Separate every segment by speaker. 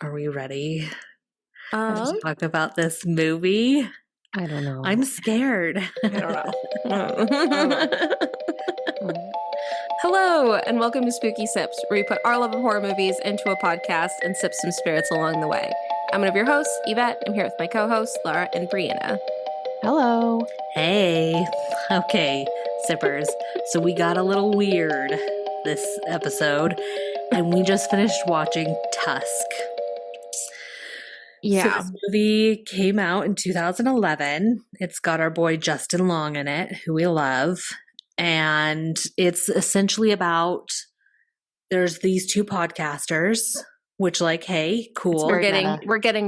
Speaker 1: Are we ready to
Speaker 2: Um,
Speaker 1: talk about this movie?
Speaker 3: I don't know.
Speaker 1: I'm scared.
Speaker 2: I don't know. Hello, and welcome to Spooky Sips, where we put our love of horror movies into a podcast and sip some spirits along the way. I'm one of your hosts, Yvette. I'm here with my co-hosts, Laura and Brianna.
Speaker 3: Hello.
Speaker 1: Hey. Okay, sippers. So we got a little weird this episode, and we just finished watching Tusk.
Speaker 2: Yeah.
Speaker 1: So this movie came out in 2011. It's got our boy Justin Long in it, who we love. And it's essentially about, there's these two podcasters, which like, hey, cool.
Speaker 2: We're getting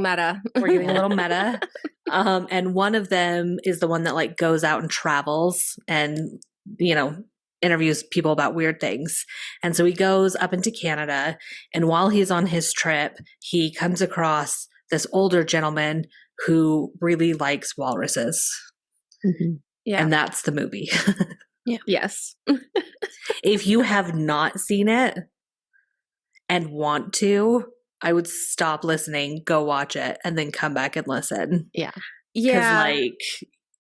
Speaker 2: meta.
Speaker 1: We're getting a little meta. And one of them is the one that like goes out and travels and, you know, interviews people about weird things. And so he goes up into Canada, and while he's on his trip, he comes across this older gentleman who really likes walruses.
Speaker 3: Mm-hmm.
Speaker 2: Yeah.
Speaker 1: And that's the movie.
Speaker 2: Yeah. Yes.
Speaker 1: If you have not seen it and want to, I would stop listening, go watch it, and then come back and listen.
Speaker 3: Yeah.
Speaker 2: Yeah.
Speaker 1: Because, like,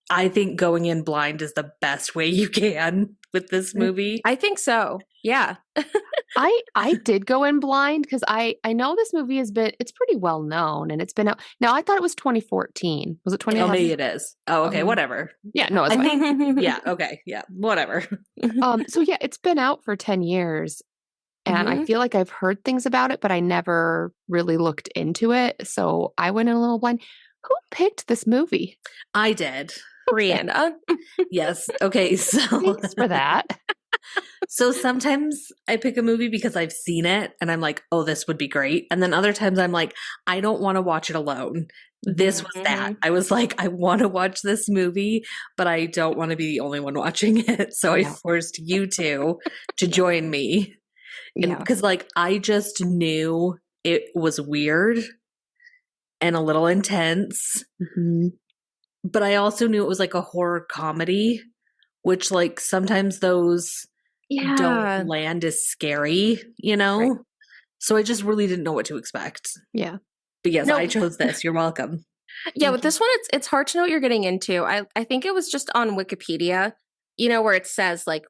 Speaker 1: I think going in blind is the best way you can with this movie.
Speaker 2: I think so. Yeah.
Speaker 3: I did go in blind because I know this movie it's pretty well known and it's been out. Now, I thought it was 2014. Was it 2011?
Speaker 1: Oh, maybe it is. Oh, okay, whatever.
Speaker 3: Yeah, no, it's fine.
Speaker 1: Yeah, okay, yeah, whatever.
Speaker 3: So yeah, it's been out for 10 years. And I feel like I've heard things about it, but I never really looked into it. So I went in a little blind. Who picked this movie?
Speaker 1: I did.
Speaker 2: Brianna.
Speaker 1: Yes. Okay, so
Speaker 3: Thanks for that.
Speaker 1: So sometimes I pick a movie because I've seen it and I'm like, oh, this would be great. And then other times I'm like, I don't want to watch it alone. This was that. I was like, I want to watch this movie, but I don't want to be the only one watching it. So I forced you two to join me. Because like I just knew it was weird and a little intense.
Speaker 3: Mm-hmm.
Speaker 1: But I also knew it was like a horror comedy, which like sometimes those don't land as scary, you know? Right. So I just really didn't know what to expect.
Speaker 3: Yeah.
Speaker 1: But yes, I chose this. You're welcome.
Speaker 2: Yeah, with this one, it's hard to know what you're getting into. I think it was just on Wikipedia, you know, where it says like,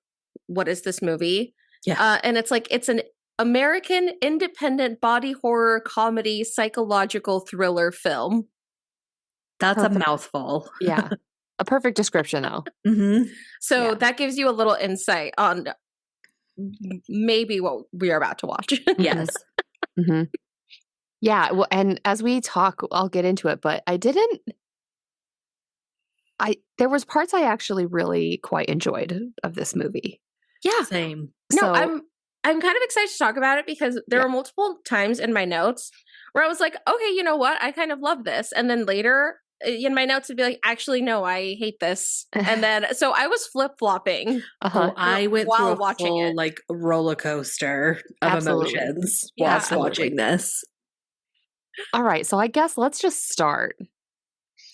Speaker 2: what is this movie?
Speaker 1: Yeah.
Speaker 2: And it's like, it's an American independent body horror comedy psychological thriller film.
Speaker 1: That's a mouthful.
Speaker 3: Yeah. A perfect description, though.
Speaker 1: Mm-hmm.
Speaker 2: So that gives you a little insight on maybe what we are about to watch.
Speaker 1: Yes.
Speaker 3: Mm-hmm. Yeah. Well, and as we talk, I'll get into it, but there was parts I actually really quite enjoyed of this movie.
Speaker 1: Yeah. Same.
Speaker 2: No, I'm kind of excited to talk about it because there were multiple times in my notes where I was like, okay, you know what? I kind of love this. And then later in my notes, it'd be like, actually, no, I hate this. And then, so I was flip-flopping.
Speaker 1: I went through a watching full, like, roller coaster of emotions whilst watching this.
Speaker 3: All right. So I guess let's just start.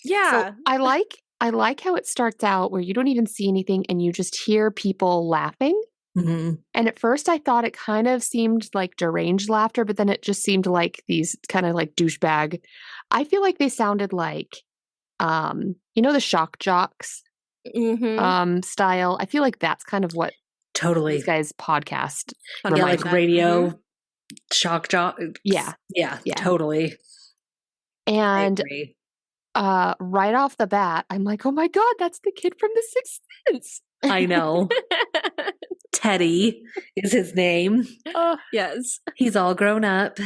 Speaker 2: Yeah.
Speaker 3: So I like how it starts out where you don't even see anything and you just hear people laughing.
Speaker 1: Mm-hmm.
Speaker 3: And at first I thought it kind of seemed like deranged laughter, but then it just seemed like these kind of like douchebag. I feel like they sounded like, you know, the shock jocks style. I feel like that's kind of what these guys podcast.
Speaker 1: Yeah, like radio shock jock.
Speaker 3: Yeah,
Speaker 1: totally.
Speaker 3: And right off the bat, I'm like, oh my God, that's the kid from The Sixth Sense.
Speaker 1: I know. Teddy is his name.
Speaker 2: Oh, yes.
Speaker 1: He's all grown up.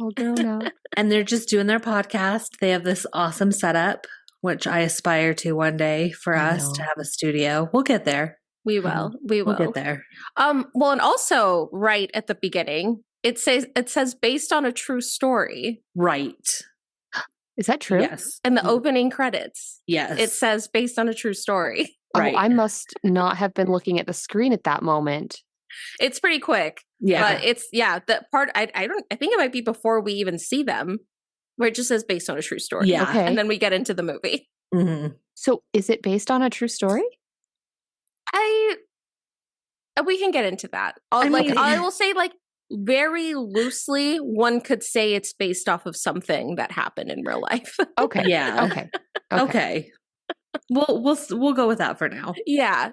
Speaker 3: All grown up.
Speaker 1: And they're just doing their podcast. They have this awesome setup, which I aspire to one day for us to have a studio. We'll get there.
Speaker 2: We will. We will.
Speaker 1: We'll get there.
Speaker 2: Well, and also right at the beginning, it says based on a true story.
Speaker 1: Right.
Speaker 3: Is that true?
Speaker 1: Yes.
Speaker 2: In the opening credits.
Speaker 1: Yes.
Speaker 2: It says based on a true story.
Speaker 1: Right.
Speaker 3: Oh, I must not have been looking at the screen at that moment.
Speaker 2: It's pretty quick.
Speaker 1: Yeah.
Speaker 2: But it's the part I think it might be before we even see them, where it just says based on a true story.
Speaker 1: Yeah.
Speaker 3: Okay.
Speaker 2: And then we get into the movie.
Speaker 1: Mm-hmm.
Speaker 3: So is it based on a true story?
Speaker 2: We can get into that. I will say, like, very loosely, one could say it's based off of something that happened in real life.
Speaker 3: Okay.
Speaker 1: Yeah.
Speaker 3: Okay.
Speaker 1: Okay. We'll go with that for now.
Speaker 2: Yeah.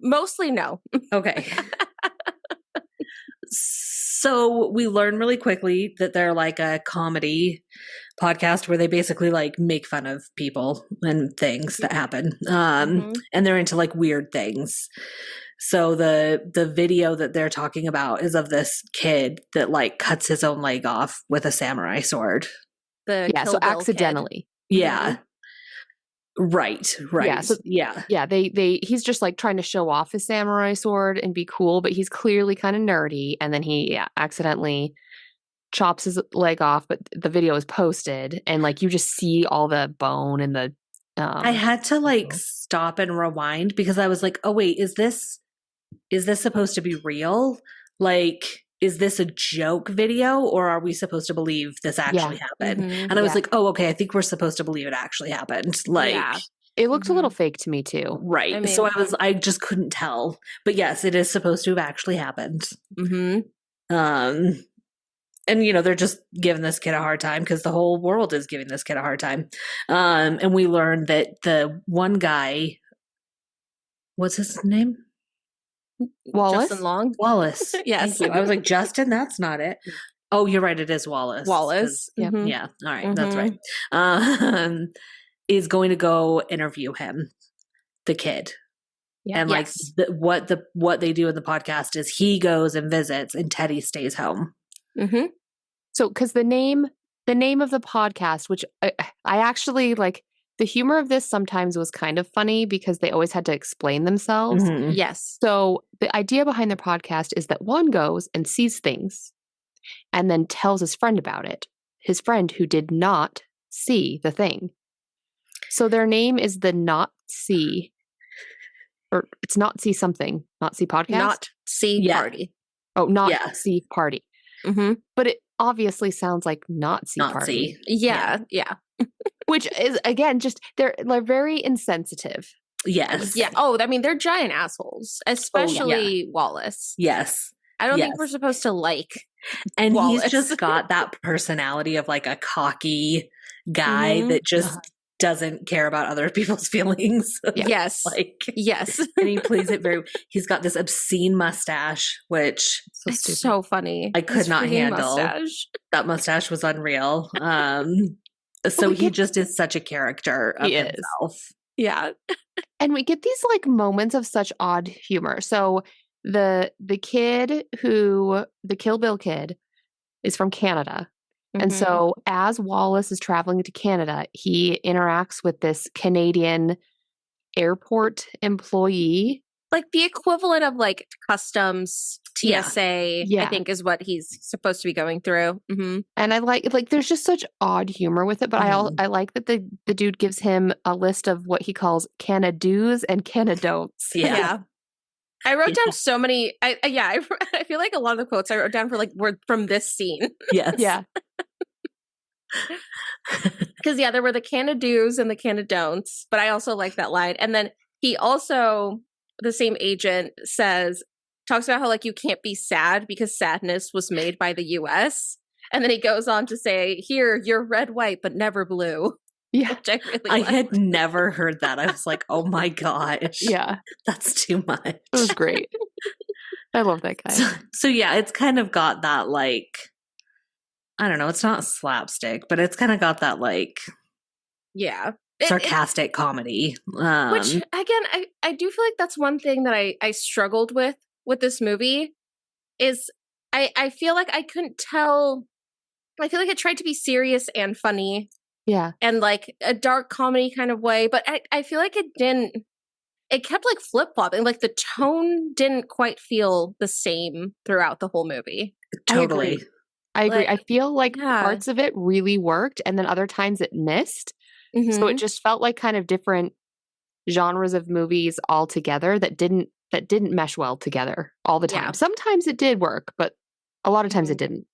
Speaker 2: Mostly no.
Speaker 1: Okay. So we learn really quickly that they're like a comedy podcast where they basically like make fun of people and things that happen. And they're into like weird things. So the video that they're talking about is of this kid that like cuts his own leg off with a samurai sword.
Speaker 2: The
Speaker 3: Yeah,
Speaker 2: Kill
Speaker 3: so
Speaker 2: Bill
Speaker 3: accidentally.
Speaker 2: kid.
Speaker 1: Yeah. Right.
Speaker 3: Yeah, so he's just like trying to show off his samurai sword and be cool, but he's clearly kind of nerdy, and then he accidentally chops his leg off, but the video is posted and like you just see all the bone and the
Speaker 1: I had to like stop and rewind because I was like, "Oh wait, is this supposed to be real? Like, is this a joke video, or are we supposed to believe this actually happened?" And I was like, "Oh, okay, I think we're supposed to believe it actually happened." Like,
Speaker 3: it looked a little fake to me too.
Speaker 1: Right. I mean, so I just couldn't tell. But yes, it is supposed to have actually happened. And you know, they're just giving this kid a hard time because the whole world is giving this kid a hard time. And we learned that the one guy, what's his name?
Speaker 3: Wallace?
Speaker 2: Justin Long?
Speaker 1: Wallace.
Speaker 2: Yes.
Speaker 1: I was like, Justin, that's not it. Oh, you're right. It is Wallace.
Speaker 2: Wallace.
Speaker 1: Yeah. All right. That's right. Is going to go interview him, the kid. Yeah. And like what they do in the podcast is he goes and visits and Teddy stays home.
Speaker 3: So, because the name of the podcast, which I actually like, the humor of this sometimes was kind of funny because they always had to explain themselves.
Speaker 2: Yes.
Speaker 3: So the idea behind their podcast is that one goes and sees things and then tells his friend about it. His friend who did not see the thing. So their name is the Not See, or it's Not See something, Not See podcast?
Speaker 2: Not See Party.
Speaker 3: Oh, Not See Party. But it obviously sounds like Nazi party.
Speaker 2: Yeah.
Speaker 3: Which is, again, just they're very insensitive.
Speaker 1: Yes.
Speaker 2: Yeah. Oh, I mean, they're giant assholes, especially Wallace.
Speaker 1: Yes.
Speaker 2: I don't think we're supposed to like.
Speaker 1: And
Speaker 2: Wallace.
Speaker 1: He's just got that personality of like a cocky guy that just doesn't care about other people's feelings.
Speaker 2: Yes. Yes.
Speaker 1: And he plays it he's got this obscene mustache, which
Speaker 2: it's so funny.
Speaker 1: I could not handle. That mustache was unreal. So he just is such a character of himself.
Speaker 2: Yeah.
Speaker 3: And we get these like moments of such odd humor. So the kid the Kill Bill kid is from Canada. And so as Wallace is traveling to Canada, he interacts with this Canadian airport employee.
Speaker 2: Like the equivalent of like customs, TSA, I think is what he's supposed to be going through.
Speaker 3: And I like there's just such odd humor with it, but I like that the dude gives him a list of what he calls canna do's and canna don'ts.
Speaker 2: Yeah. I wrote down so many. I feel like a lot of the quotes I wrote down were from this scene.
Speaker 1: Yes.
Speaker 3: Yeah.
Speaker 2: Because there were the canna do's and the canna don'ts, but I also like that line. And then he also, the same agent talks about how like you can't be sad because sadness was made by the US. And then he goes on to say, here, you're red, white, but never blue.
Speaker 3: Yeah.
Speaker 2: Which I really
Speaker 1: had never heard that. I was like, oh my gosh.
Speaker 3: Yeah.
Speaker 1: That's too much.
Speaker 3: It was great. I love that guy.
Speaker 1: So yeah, it's kind of got that like, I don't know, it's not slapstick, but it's kind of got that like sarcastic comedy.
Speaker 2: Which again, I do feel like that's one thing that I struggled with this movie is I feel like I couldn't tell. I feel like it tried to be serious and funny.
Speaker 3: Yeah.
Speaker 2: And like a dark comedy kind of way, but I feel like it kept like flip-flopping. Like the tone didn't quite feel the same throughout the whole movie.
Speaker 1: Totally.
Speaker 3: I agree. I feel like parts of it really worked and then other times it missed. So it just felt like kind of different genres of movies all together that didn't mesh well together all the time.
Speaker 2: Yeah.
Speaker 3: Sometimes it did work, but a lot of times it didn't.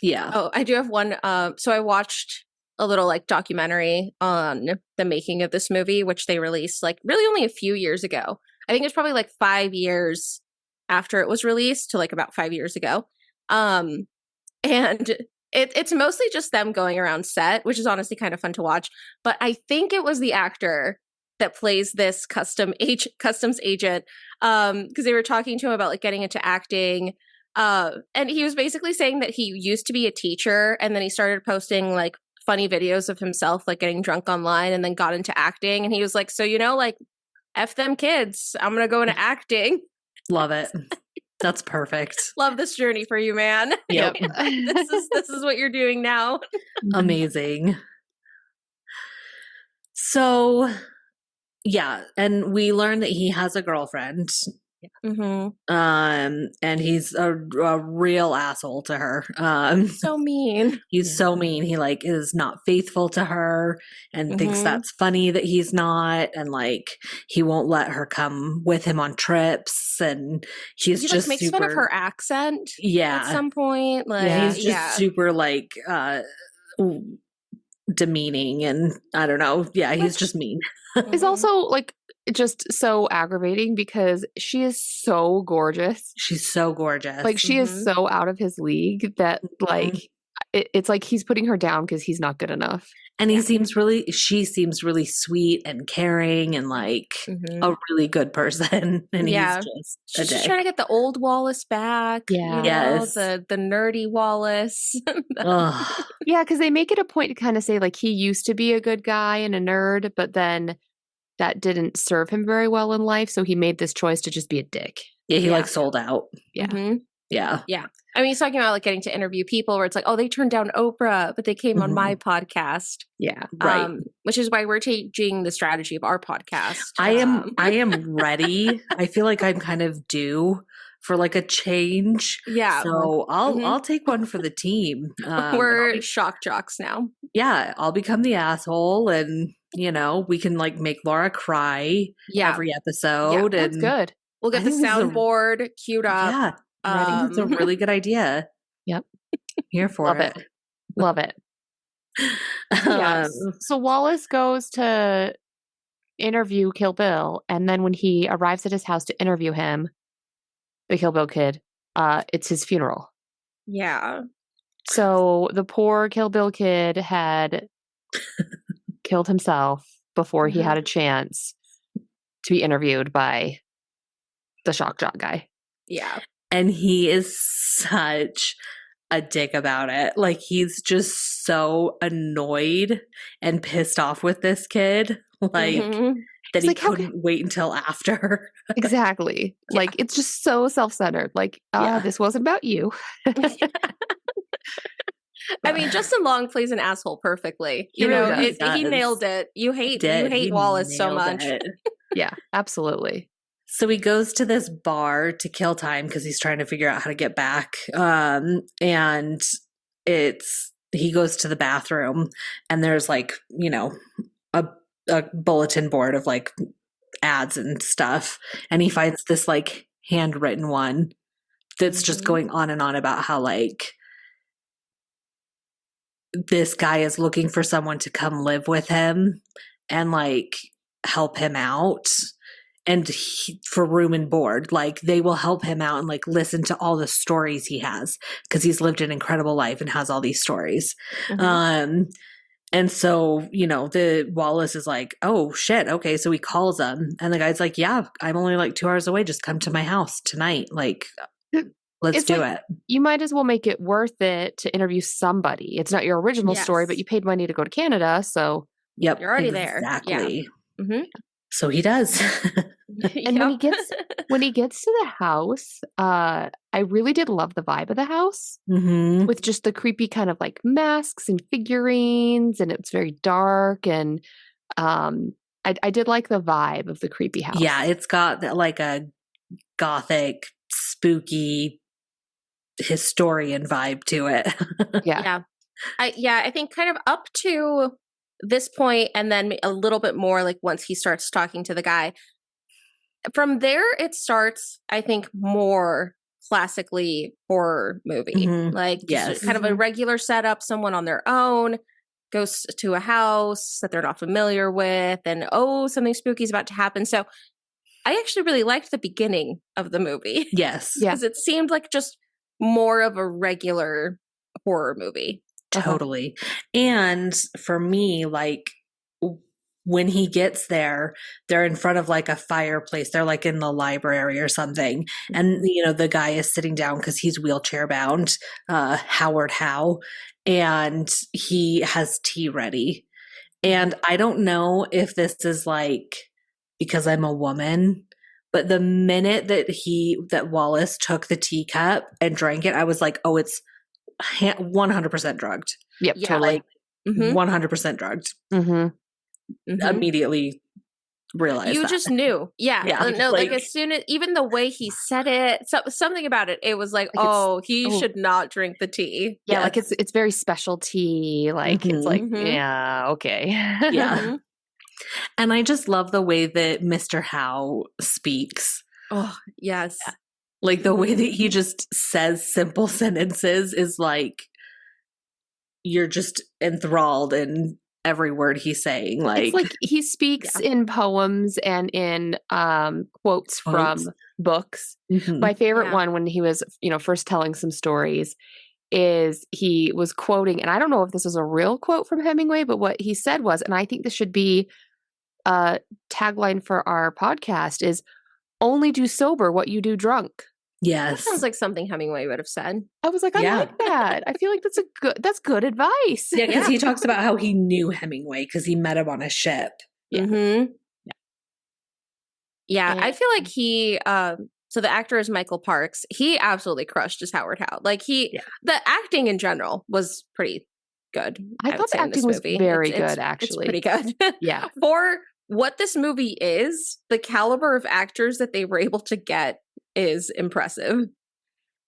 Speaker 1: Yeah.
Speaker 2: Oh, I do have one. So I watched a little like documentary on the making of this movie, which they released like really only a few years ago. I think it's probably like 5 years after it was released to like about 5 years ago. And it's mostly just them going around set, which is honestly kind of fun to watch. But I think it was the actor that plays this customs agent, because they were talking to him about like getting into acting. And he was basically saying that he used to be a teacher, and then he started posting like funny videos of himself like getting drunk online, and then got into acting. And he was like, so like F them kids, I'm gonna go into acting.
Speaker 1: Love it. That's perfect.
Speaker 2: Love this journey for you, man.
Speaker 1: Yep.
Speaker 2: This is what you're doing now.
Speaker 1: Amazing. So, yeah, and we learn that he has a girlfriend.
Speaker 2: Mm-hmm.
Speaker 1: And he's a real asshole to her.
Speaker 2: So mean.
Speaker 1: He's so mean. He like is not faithful to her and thinks
Speaker 2: Mhm.
Speaker 1: that's funny that he's not, and like he won't let her come with him on trips, and he's
Speaker 2: He
Speaker 1: just
Speaker 2: like makes
Speaker 1: super,
Speaker 2: fun of her accent
Speaker 1: yeah,
Speaker 2: at some point. Like,
Speaker 3: Yeah.
Speaker 1: he's just super like demeaning, and I don't know. Yeah, he's just mean.
Speaker 3: It's also like just so aggravating because she is so gorgeous.
Speaker 1: She's so gorgeous.
Speaker 3: Like she is
Speaker 2: Mhm.
Speaker 3: so out of his league that like it's like he's putting her down because he's not good enough.
Speaker 1: and
Speaker 2: Yeah.
Speaker 1: she seems really sweet and caring and like
Speaker 2: Mhm.
Speaker 1: a really good person. And
Speaker 2: Yeah.
Speaker 1: he's just a
Speaker 2: She's just
Speaker 1: dick.
Speaker 2: trying to get the old Wallace back.
Speaker 3: Yeah.
Speaker 1: Yes.
Speaker 2: The nerdy Wallace.
Speaker 1: Ugh.
Speaker 3: Yeah, because they make it a point to kind of say like he used to be a good guy and a nerd, but then that didn't serve him very well in life, so he made this choice to just be a dick.
Speaker 1: Yeah, he
Speaker 2: Yeah.
Speaker 1: like sold out.
Speaker 3: Yeah.
Speaker 2: Mhm.
Speaker 1: Yeah.
Speaker 2: I mean, he's talking about like getting to interview people where it's like, oh, they turned down Oprah, but they came on my podcast.
Speaker 3: Yeah.
Speaker 1: Right.
Speaker 2: Which is why we're changing the strategy of our podcast.
Speaker 1: I am ready. I feel like I'm kind of due for like a change.
Speaker 2: Yeah.
Speaker 1: So I'll
Speaker 2: Mhm.
Speaker 1: I'll take one for the team.
Speaker 2: We're shock jocks now.
Speaker 1: Yeah, I'll become the asshole, and we can like make Laura cry
Speaker 2: Yeah.
Speaker 1: every episode.
Speaker 3: That's
Speaker 1: and
Speaker 3: good.
Speaker 2: We'll get
Speaker 1: I
Speaker 2: the
Speaker 1: think this is a-
Speaker 2: soundboard queued up.
Speaker 1: Yeah, I think it's a really good idea.
Speaker 3: Yep.
Speaker 1: Here for
Speaker 3: Love it. Love it. Yes. So Wallace goes to interview Kill Bill, and then when he arrives at his house to interview him, the Kill Bill kid, it's his funeral.
Speaker 2: Yeah.
Speaker 3: So the poor Kill Bill kid had killed himself before he had a chance to be interviewed by the shock jock guy.
Speaker 2: Yeah.
Speaker 1: And he is such a dick about it. Like he's just so annoyed and pissed off with this kid. Like
Speaker 2: Mhm.
Speaker 1: that he
Speaker 3: like, how
Speaker 1: couldn't wait until after.
Speaker 3: Exactly.
Speaker 2: Yeah.
Speaker 3: Like it's just so self-centered. Like,
Speaker 1: Yeah.
Speaker 3: this wasn't about you.
Speaker 2: I mean, Justin Long plays an asshole perfectly.
Speaker 1: He really
Speaker 2: He
Speaker 1: does.
Speaker 2: nailed it. You hate
Speaker 1: He
Speaker 2: Wallace so
Speaker 1: nailed
Speaker 2: much.
Speaker 1: it.
Speaker 3: Yeah, absolutely.
Speaker 1: So he goes to this bar to kill time because he's trying to figure out how to get back. And he goes to the bathroom, and there's like, a bulletin board of like ads and stuff. And he finds this like handwritten one that's just
Speaker 2: Mhm.
Speaker 1: going on and on about how like this guy is looking for someone to come live with him and like help him out. And for room and board, like they will help him out and like listen to all the stories he has because he's lived an incredible life and has all these stories.
Speaker 2: Mhm.
Speaker 1: And so, the Wallace is like, oh shit. Okay. So he calls him, and the guy's like, yeah, I'm only like 2 hours away. Just come to my house tonight. Like, let's
Speaker 3: It's
Speaker 1: do
Speaker 3: like-
Speaker 1: it.
Speaker 3: You might as well make it worth it to interview somebody. It's not your original story,
Speaker 2: Yes.
Speaker 3: but you paid money to go to Canada, so
Speaker 1: Yep.
Speaker 2: You're already there.
Speaker 1: Exactly.
Speaker 2: Mhm.
Speaker 1: So he does.
Speaker 3: And when he gets to the house, I really did love the vibe of the house
Speaker 1: Mm-hmm.
Speaker 3: with just the creepy kind of like masks and figurines, and it's very dark, and I did like the vibe of the creepy house.
Speaker 1: Yeah. It's got like a gothic, spooky historian vibe to it.
Speaker 3: Yeah.
Speaker 2: I think kind of up to this point, and then a little bit more like once he starts talking to the guy. From there, it starts, I think, more classically horror movie.
Speaker 1: Mhm.
Speaker 2: Like,
Speaker 1: Yes.
Speaker 2: just kind of a regular setup, someone on their own goes to a house that they're not familiar with, and something spooky is about to happen. So I actually really liked the beginning of the movie.
Speaker 1: Yes.
Speaker 3: Yeah.
Speaker 2: Because it seemed like just more of a regular horror movie.
Speaker 1: Totally. And for me, like when he gets there, they're in front of like a fireplace. They're like in the library or something. And, the guy is sitting down because he's wheelchair bound, Howard Howe, and he has tea ready. And I don't know if this is like because I'm a woman, but the minute that Wallace took the teacup and drank it, I was like, oh, it's 100% drugged.
Speaker 3: Yep,
Speaker 2: Yeah.
Speaker 3: totally.
Speaker 2: Like,
Speaker 1: 100% drugged. Immediately realized
Speaker 2: you
Speaker 1: that.
Speaker 2: just knew. Yeah. No, like as soon as, even the way he said it, something about it, it was like he should not drink the tea.
Speaker 3: Yeah, like it's very special tea. Like it's like, yeah, okay.
Speaker 1: Yeah. And I just love the way that Mr. Howe speaks.
Speaker 2: Oh, yes.
Speaker 1: Like the way that he just says simple sentences is like you're just enthralled in every word he's saying. Like,
Speaker 3: it's like he speaks in poems and in quotes from books. My favorite one when he was, first telling some stories is he was quoting, and I don't know if this was a real quote from Hemingway, but what he said was, and I think this should be a tagline for our podcast, is only do sober what you do drunk.
Speaker 1: Yes.
Speaker 2: That sounds like something Hemingway would have said.
Speaker 3: I was like, I like that. I feel like that's good advice.
Speaker 1: Yeah, because he talks about how he knew Hemingway because he met him on a ship.
Speaker 2: Yeah. Yeah, I feel like he so the actor is Michael Parks. He absolutely crushed as Howard Howe. Like the acting in general was pretty good.
Speaker 3: I thought the acting was very good, actually.
Speaker 2: It's pretty good.
Speaker 3: Yeah.
Speaker 2: For what this movie is, the caliber of actors that they were able to get is impressive.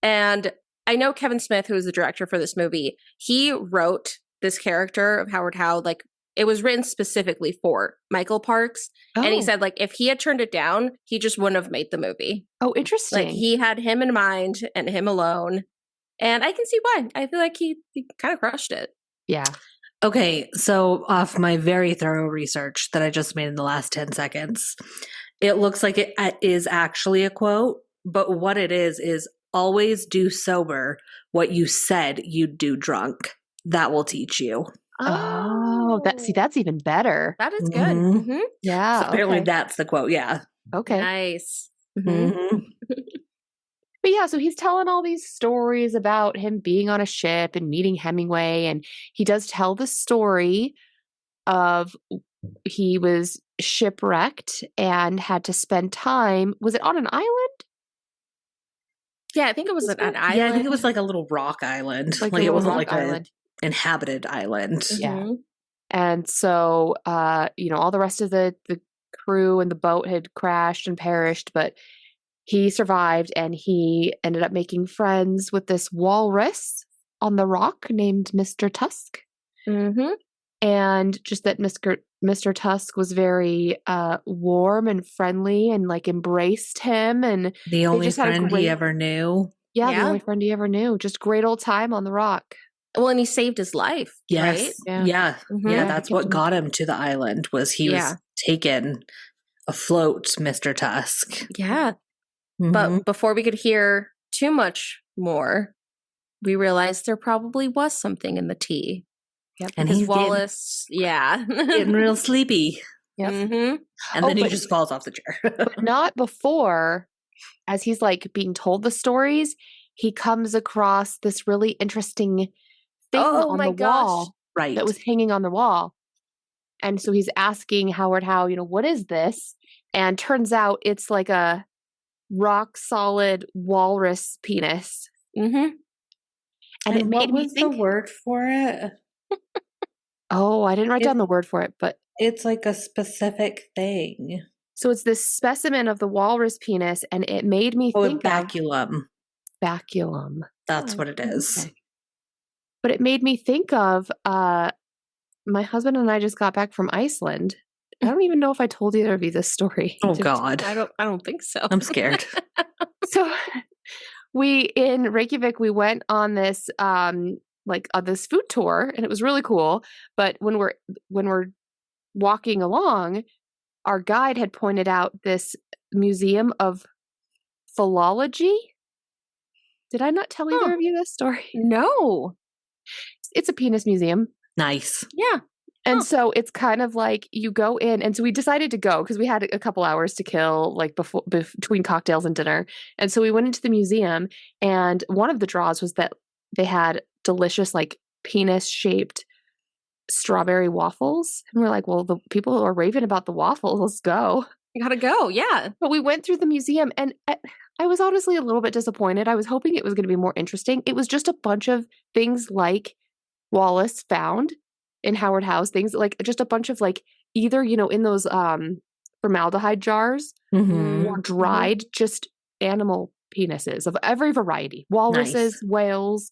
Speaker 2: And I know Kevin Smith, who is the director for this movie, he wrote this character of Howard Howe, like it was written specifically for Michael Parks. And he said, like, if he had turned it down, he just wouldn't have made the movie.
Speaker 3: Oh, interesting.
Speaker 2: Like he had him in mind and him alone. And I can see why. I feel like he kind of crushed it.
Speaker 3: Yeah.
Speaker 1: Okay, so off my very thorough research that I just made in the last 10 seconds, it looks like it is actually a quote, but what it is always do sober what you said you'd do drunk. That will teach you.
Speaker 3: Oh, that's even better.
Speaker 2: That is good.
Speaker 3: Yeah.
Speaker 1: So apparently that's the quote. Yeah.
Speaker 3: Okay.
Speaker 2: Nice.
Speaker 3: But yeah, so he's telling all these stories about him being on a ship and meeting Hemingway. And he does tell the story of he was shipwrecked and had to spend time. Was it on an island?
Speaker 2: Yeah, I think it was an island.
Speaker 1: Yeah, I think it was like a little rock island. Like it wasn't like an inhabited island.
Speaker 3: Yeah. And so, all the rest of the crew and the boat had crashed and perished, but he survived and he ended up making friends with this walrus on the rock named Mr. Tusk. And just that Mr. Tusk was very warm and friendly and like embraced him. And
Speaker 1: the only friend he ever knew.
Speaker 3: Yeah, the only friend he ever knew. Just great old time on the rock.
Speaker 2: Well, and he saved his life.
Speaker 1: Yes.
Speaker 2: Right?
Speaker 1: Yeah. That's what got him to the island was he was taken afloat, Mr. Tusk.
Speaker 2: Yeah. But before we could hear too much more, we realized there probably was something in the tea.
Speaker 3: Yep.
Speaker 1: And
Speaker 2: because Wallace,
Speaker 1: getting real sleepy.
Speaker 3: Yep.
Speaker 1: And then he just falls off the chair.
Speaker 3: But not before, as he's like being told the stories, he comes across this really interesting thing on the wall that was hanging on the wall. And so he's asking Howard Howe, what is this? And turns out it's like a rock solid walrus penis.
Speaker 1: And
Speaker 3: it made me think.
Speaker 1: The word for it?
Speaker 3: Oh, I didn't write down the word for it, but
Speaker 1: it's like a specific thing.
Speaker 3: So it's this specimen of the walrus penis, and it made me think
Speaker 1: baculum.
Speaker 3: Baculum.
Speaker 1: That's what it is.
Speaker 3: Okay. But it made me think of my husband and I just got back from Iceland. I don't even know if I told either of you this story.
Speaker 1: Oh God.
Speaker 2: I don't think so.
Speaker 1: I'm scared.
Speaker 3: So in Reykjavik, we went on this this food tour, and it was really cool. But when we're walking along, our guide had pointed out this museum of philology. Did I not tell either of you this story?
Speaker 2: No.
Speaker 3: It's a penis museum.
Speaker 1: Nice.
Speaker 2: Yeah.
Speaker 3: And so it's kind of like you go in, and so we decided to go because we had a couple hours to kill, like between cocktails and dinner. And so we went into the museum, and one of the draws was that they had delicious, like penis-shaped strawberry waffles. And we're like, well, the people are raving about the waffles. Let's go.
Speaker 2: You gotta go. Yeah.
Speaker 3: But we went through the museum, and I was honestly a little bit disappointed. I was hoping it was going to be more interesting. It was just a bunch of things like Wallace found in Howard House, things like just a bunch of like either, in those formaldehyde jars or dried just animal penises of every variety. Walruses, whales,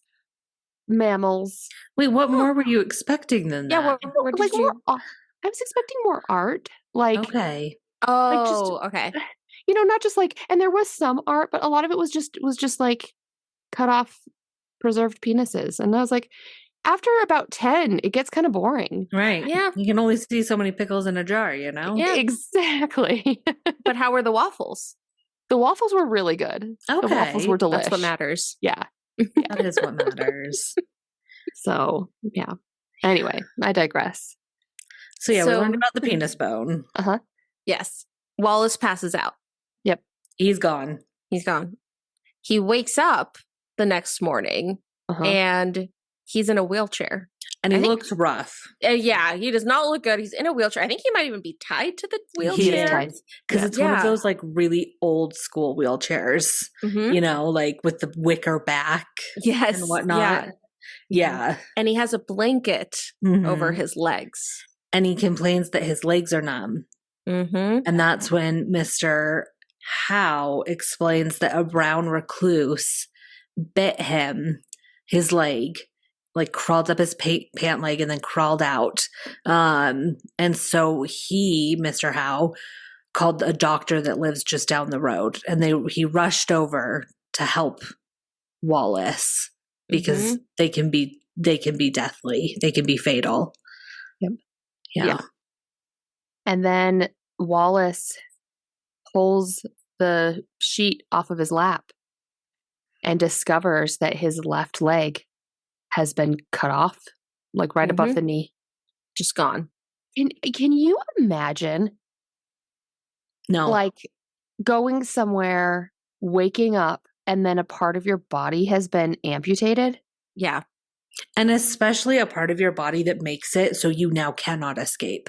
Speaker 3: mammals.
Speaker 1: Wait, what more were you expecting than that?
Speaker 2: Yeah, what did you...
Speaker 3: I was expecting more art. Like,
Speaker 1: okay.
Speaker 2: Oh,
Speaker 3: like just,
Speaker 2: okay.
Speaker 3: Not just like, and there was some art, but a lot of it was just like cut off preserved penises. And I was like, after about 10, it gets kind of boring.
Speaker 1: Right.
Speaker 2: Yeah.
Speaker 1: You can only see so many pickles in a jar,
Speaker 2: Yeah.
Speaker 3: Exactly.
Speaker 2: But how were the waffles?
Speaker 3: The waffles were really good.
Speaker 1: Okay.
Speaker 3: The waffles were delicious.
Speaker 2: That's what matters.
Speaker 3: Yeah.
Speaker 1: That is what matters.
Speaker 3: So, yeah. Anyway, I digress.
Speaker 1: So, we learned about the penis bone.
Speaker 3: Uh-huh.
Speaker 2: Yes. Wallace passes out.
Speaker 3: Yep.
Speaker 1: He's gone.
Speaker 2: He's gone. He wakes up the next morning and he's in a wheelchair.
Speaker 1: And he looks rough.
Speaker 2: Yeah, he does not look good. He's in a wheelchair. I think he might even be tied to the wheelchair.
Speaker 1: Because it's one of those like really old school wheelchairs, like with the wicker back and whatnot. Yeah.
Speaker 2: And he has a blanket over his legs.
Speaker 1: And he complains that his legs are numb. And that's when Mr. Howe explains that a brown recluse bit him, his leg, like crawled up his pant leg and then crawled out. And so Mr. Howe, called a doctor that lives just down the road, and he rushed over to help Wallace because they can be deathly. They can be fatal.
Speaker 3: Yep.
Speaker 1: Yeah.
Speaker 3: And then Wallace pulls the sheet off of his lap and discovers that his left leg has been cut off, like right above the knee.
Speaker 2: Just gone.
Speaker 3: Can you imagine?
Speaker 1: No.
Speaker 3: Like going somewhere, waking up, and then a part of your body has been amputated?
Speaker 2: Yeah.
Speaker 1: And especially a part of your body that makes it so you now cannot escape.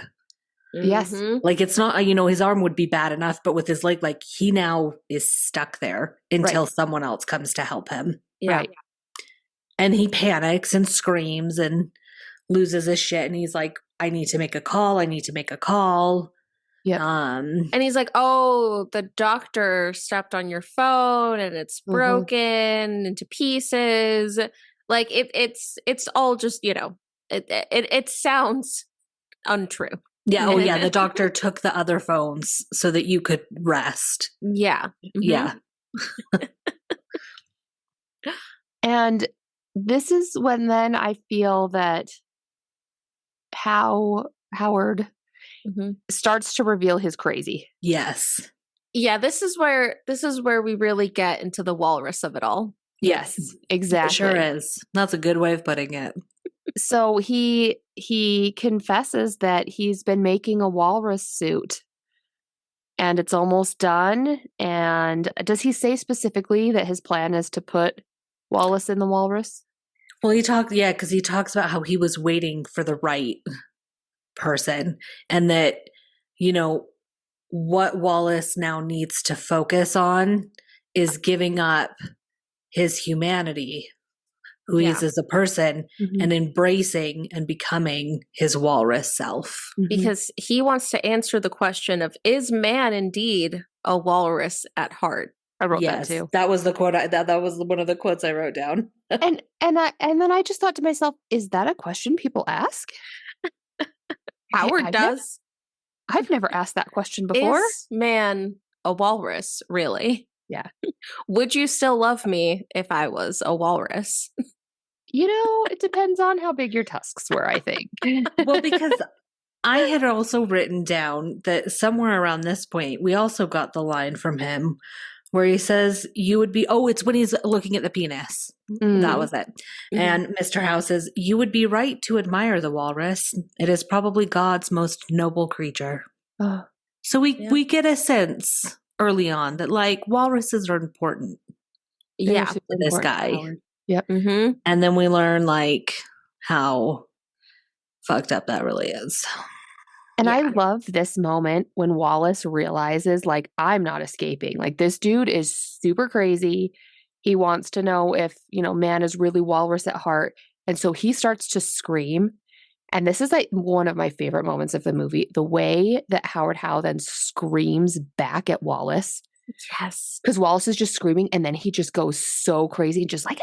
Speaker 3: Yes.
Speaker 1: Like it's not, his arm would be bad enough, but with his leg, like he now is stuck there until someone else comes to help him.
Speaker 2: Yeah.
Speaker 3: Right.
Speaker 1: And he panics and screams and loses his shit. And he's like, I need to make a call. I need to make a call.
Speaker 3: Yeah.
Speaker 2: And he's like, oh, the doctor stepped on your phone and it's broken into pieces. Like it's all just, it sounds untrue.
Speaker 1: Yeah. Oh yeah. The doctor took the other phones so that you could rest.
Speaker 2: Yeah.
Speaker 1: Yeah.
Speaker 3: And this is when then I feel that Howard starts to reveal his crazy.
Speaker 1: Yes.
Speaker 2: Yeah, this is where we really get into the walrus of it all.
Speaker 3: Yes, exactly.
Speaker 1: It sure is. That's a good way of putting it.
Speaker 3: So he confesses that he's been making a walrus suit and it's almost done. And does he say specifically that his plan is to put Wallace in the walrus?
Speaker 1: Well, because he talks about how he was waiting for the right person and that, what Wallace now needs to focus on is giving up his humanity, who he is as a person, and embracing and becoming his walrus self.
Speaker 2: Because he wants to answer the question of, is man indeed a walrus at heart?
Speaker 3: I wrote that too.
Speaker 1: That was the quote. That was one of the quotes I wrote down.
Speaker 3: and then I just thought to myself, is that a question people ask?
Speaker 2: Howard does.
Speaker 3: I've never asked that question before.
Speaker 2: Is man a walrus, really?
Speaker 3: Yeah.
Speaker 2: Would you still love me if I was a walrus?
Speaker 3: It depends on how big your tusks were, I think.
Speaker 1: Well, because I had also written down that somewhere around this point, we also got the line from him where he says, you would be, it's when he's looking at the penis. That was it. And Mr. House says, you would be right to admire the walrus. It is probably God's most noble creature.
Speaker 3: Oh.
Speaker 1: So we get a sense early on that like walruses are important.
Speaker 2: Yeah.
Speaker 1: To this guy.
Speaker 3: Yep.
Speaker 1: And then we learn like how fucked up that really is.
Speaker 3: And I love this moment when Wallace realizes, like, I'm not escaping. Like, this dude is super crazy. He wants to know if, man is really walrus at heart. And so he starts to scream. And this is like one of my favorite moments of the movie. The way that Howard Howe then screams back at Wallace.
Speaker 2: Yes.
Speaker 3: Because Wallace is just screaming and then he just goes so crazy and just like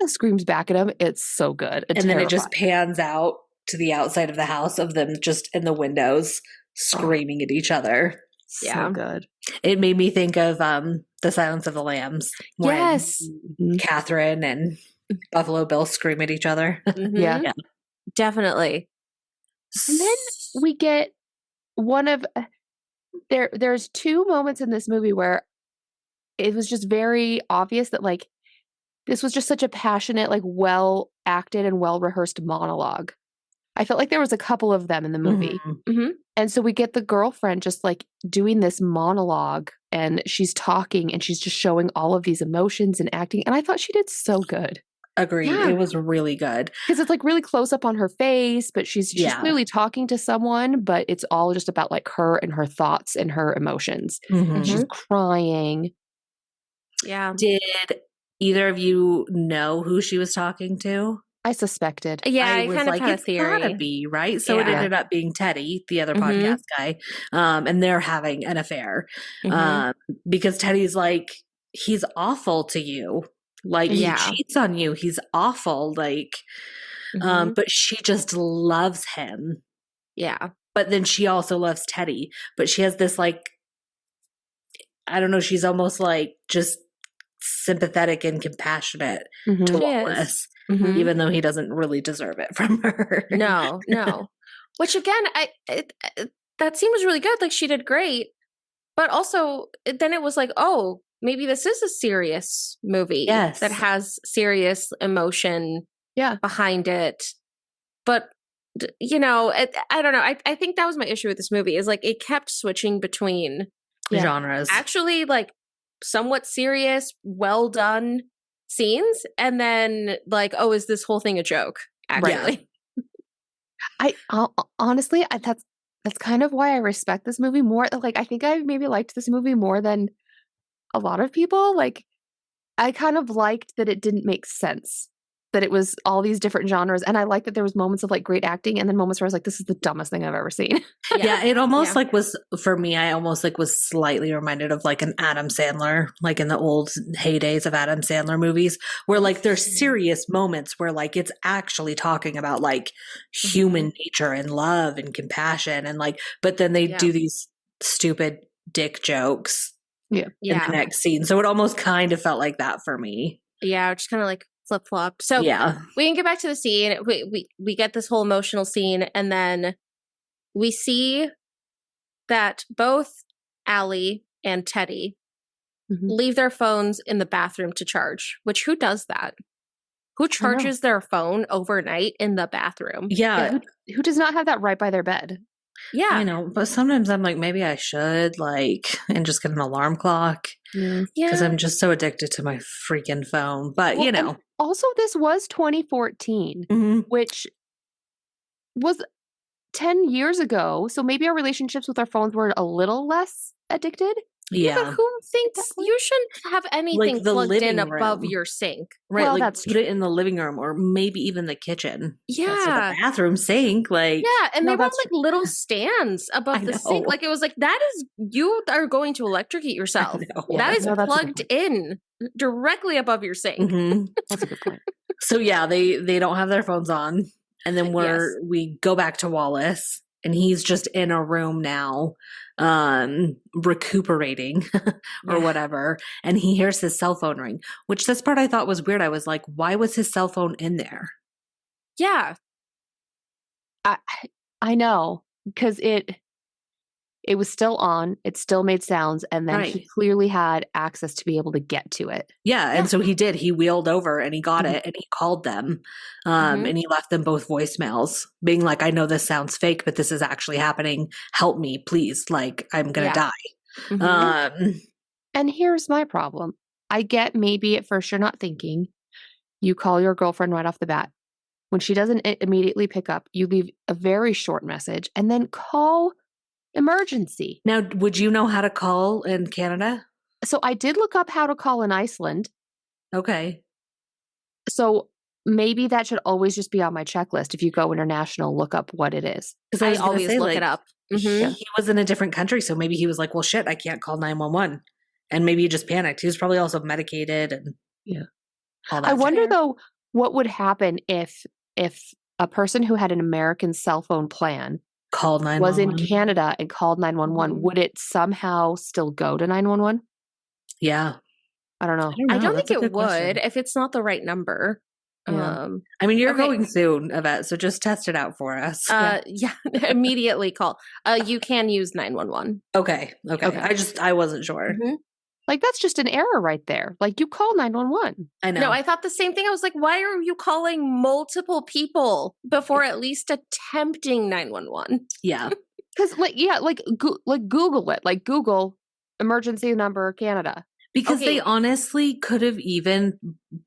Speaker 3: screams back at him. It's so good.
Speaker 1: And then it just pans out to the outside of the house of them just in the windows screaming at each other.
Speaker 3: So good.
Speaker 1: It made me think of The Silence of the Lambs.
Speaker 3: Yes.
Speaker 1: Catherine and Buffalo Bill scream at each other.
Speaker 3: Yeah.
Speaker 2: Definitely.
Speaker 3: And then we get one of there's two moments in this movie where it was just very obvious that like this was just such a passionate, like well acted and well rehearsed monologue. I felt like there was a couple of them in the movie. And so we get the girlfriend just like doing this monologue and she's talking and she's just showing all of these emotions and acting. And I thought she did so good.
Speaker 1: Agreed. Yeah. It was really good.
Speaker 3: Because it's like really close up on her face, but she's clearly talking to someone, but it's all just about like her and her thoughts and her emotions. And she's crying.
Speaker 2: Yeah.
Speaker 1: Did either of you know who she was talking to?
Speaker 3: I suspected.
Speaker 2: Yeah, I
Speaker 1: was
Speaker 2: kind of
Speaker 1: like,
Speaker 2: had a
Speaker 1: it's
Speaker 2: theory.
Speaker 1: gotta be, right? So it ended up being Teddy, the other podcast guy, and they're having an affair. Because Teddy's like, he's awful to you. Like, he cheats on you. He's awful. Like, but she just loves him.
Speaker 2: Yeah.
Speaker 1: But then she also loves Teddy. But she has this, like, I don't know, she's almost like just sympathetic and compassionate to Wallace. Even though he doesn't really deserve it from her.
Speaker 2: No. Which again, that seems really good. Like she did great, but also then it was like, oh, maybe this is a serious movie that has serious emotion behind it. But I don't know. I think that was my issue with this movie is like it kept switching between
Speaker 1: genres.
Speaker 2: Actually, like somewhat serious, well done scenes, and then like, oh, is this whole thing a joke? Actually,
Speaker 3: I honestly, that's kind of why I respect this movie more. Like, I think I maybe liked this movie more than a lot of people. Like, I kind of liked that it didn't make sense, that it was all these different genres, and I liked that there was moments of like great acting, and then moments where I was like, this is the dumbest thing I've ever seen.
Speaker 1: It almost like was for me. I almost like was slightly reminded of like an Adam Sandler, like in the old heydays of Adam Sandler movies, where like there's serious moments where like it's actually talking about like human nature and love and compassion and like, but then they do these stupid dick jokes in the next scene. So it almost kind of felt like that for me.
Speaker 2: Yeah, just kind of like flip flop. So we can get back to the scene. We get this whole emotional scene, and then we see that both Allie and Teddy leave their phones in the bathroom to charge. Which who does that? Who charges their phone overnight in the bathroom?
Speaker 1: Yeah.
Speaker 3: Who does not have that right by their bed?
Speaker 2: Yeah.
Speaker 1: I know, but sometimes I'm like, maybe I should like, and just get an alarm clock. Because I'm just so addicted to my freaking phone. But,
Speaker 3: Also, this was 2014, which was 10 years ago. So maybe our relationships with our phones were a little less addicted.
Speaker 1: Yeah.
Speaker 2: But who thinks you shouldn't have anything
Speaker 1: like the
Speaker 2: plugged in
Speaker 1: living
Speaker 2: above
Speaker 1: room.
Speaker 2: your sink?
Speaker 1: Right.
Speaker 3: Well,
Speaker 1: like
Speaker 3: that's
Speaker 1: put it in the living room or maybe even the kitchen.
Speaker 2: Yeah.
Speaker 1: So the bathroom sink. Like,
Speaker 2: and they were on like little stands above the sink. Like it was like, that is, you are going to electrocute yourself. That is plugged in directly above your sink.
Speaker 3: That's a good point.
Speaker 1: So they don't have their phones on. And then we go back to Wallace. And he's just in a room now, recuperating or whatever. And he hears his cell phone ring, which this part I thought was weird. I was like, why was his cell phone in there?
Speaker 2: Yeah.
Speaker 3: I know, because It was still on. It still made sounds. And then
Speaker 1: Right.
Speaker 3: he clearly had access to be able to get to it.
Speaker 1: Yeah. And so he did. He wheeled over and he got
Speaker 3: Mhm.
Speaker 1: it and he called them.
Speaker 2: Mhm.
Speaker 1: And he left them both voicemails being like, I know this sounds fake, but this is actually happening. Help me, please. Like, I'm going to
Speaker 2: Yeah.
Speaker 1: die.
Speaker 2: Mhm.
Speaker 3: And here's my problem. I get maybe at first you're not thinking. You call your girlfriend right off the bat. When she doesn't immediately pick up, you leave a very short message and then call emergency.
Speaker 1: Now, would you know how to call in Canada?
Speaker 3: So I did look up how to call in Iceland.
Speaker 1: Okay.
Speaker 3: So maybe that should always just be on my checklist. If you go international, look up what it is.
Speaker 1: Because I
Speaker 2: I
Speaker 1: was gonna
Speaker 2: always
Speaker 1: say,
Speaker 2: look
Speaker 1: like,
Speaker 2: it up.
Speaker 1: he was in a different country. So maybe he was like, well, shit, I can't call 911. And maybe he just panicked. He was probably also medicated and all that.
Speaker 3: I wonder
Speaker 2: Fair.
Speaker 3: though, what would happen if a person who had an American cell phone plan
Speaker 1: Called 911.
Speaker 3: was in Canada and called 911,
Speaker 2: Mhm.
Speaker 3: would it somehow still go to 911?
Speaker 1: Yeah.
Speaker 3: I don't know.
Speaker 2: I don't
Speaker 1: That's
Speaker 2: think
Speaker 1: a
Speaker 2: it
Speaker 1: good question.
Speaker 2: would if it's not the right number.
Speaker 3: Yeah.
Speaker 1: I mean, you're
Speaker 2: Okay.
Speaker 1: going soon, Yvette, so just test it out for us.
Speaker 2: Yeah, immediately call. You can use 911.
Speaker 1: Okay. I wasn't sure.
Speaker 2: Mhm.
Speaker 3: Like, that's just an error right there. Like, you call 911.
Speaker 1: I know.
Speaker 2: No, I thought the same thing. I was like, why are you calling multiple people before at least attempting 911?
Speaker 1: Yeah.
Speaker 3: Because, Google it. Like, Google emergency number Canada.
Speaker 1: Because
Speaker 2: Okay.
Speaker 1: they honestly could have even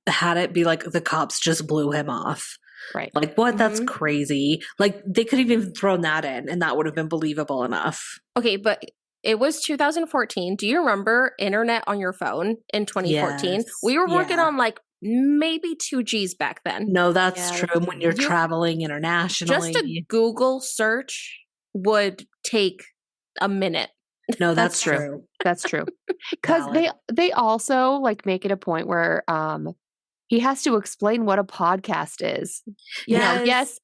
Speaker 1: had it be like the cops just blew him off.
Speaker 3: Right.
Speaker 1: Like, what? That's
Speaker 2: Mhm.
Speaker 1: crazy. Like, they could have even thrown that in and that would have been believable enough.
Speaker 2: Okay, but it was 2014. Do you remember internet on your phone in 2014?
Speaker 1: Yes.
Speaker 2: We were working
Speaker 1: Yeah.
Speaker 2: on like maybe 2Gs back then.
Speaker 1: No, that's
Speaker 3: Yeah,
Speaker 1: true. When you're
Speaker 2: You-
Speaker 1: traveling internationally.
Speaker 2: Just a Google search would take a minute.
Speaker 1: No, that's
Speaker 3: That's true.
Speaker 1: true.
Speaker 3: That's true. Because
Speaker 1: Valid.
Speaker 3: they also like make it a point where he has to explain what a podcast is. You know, yes,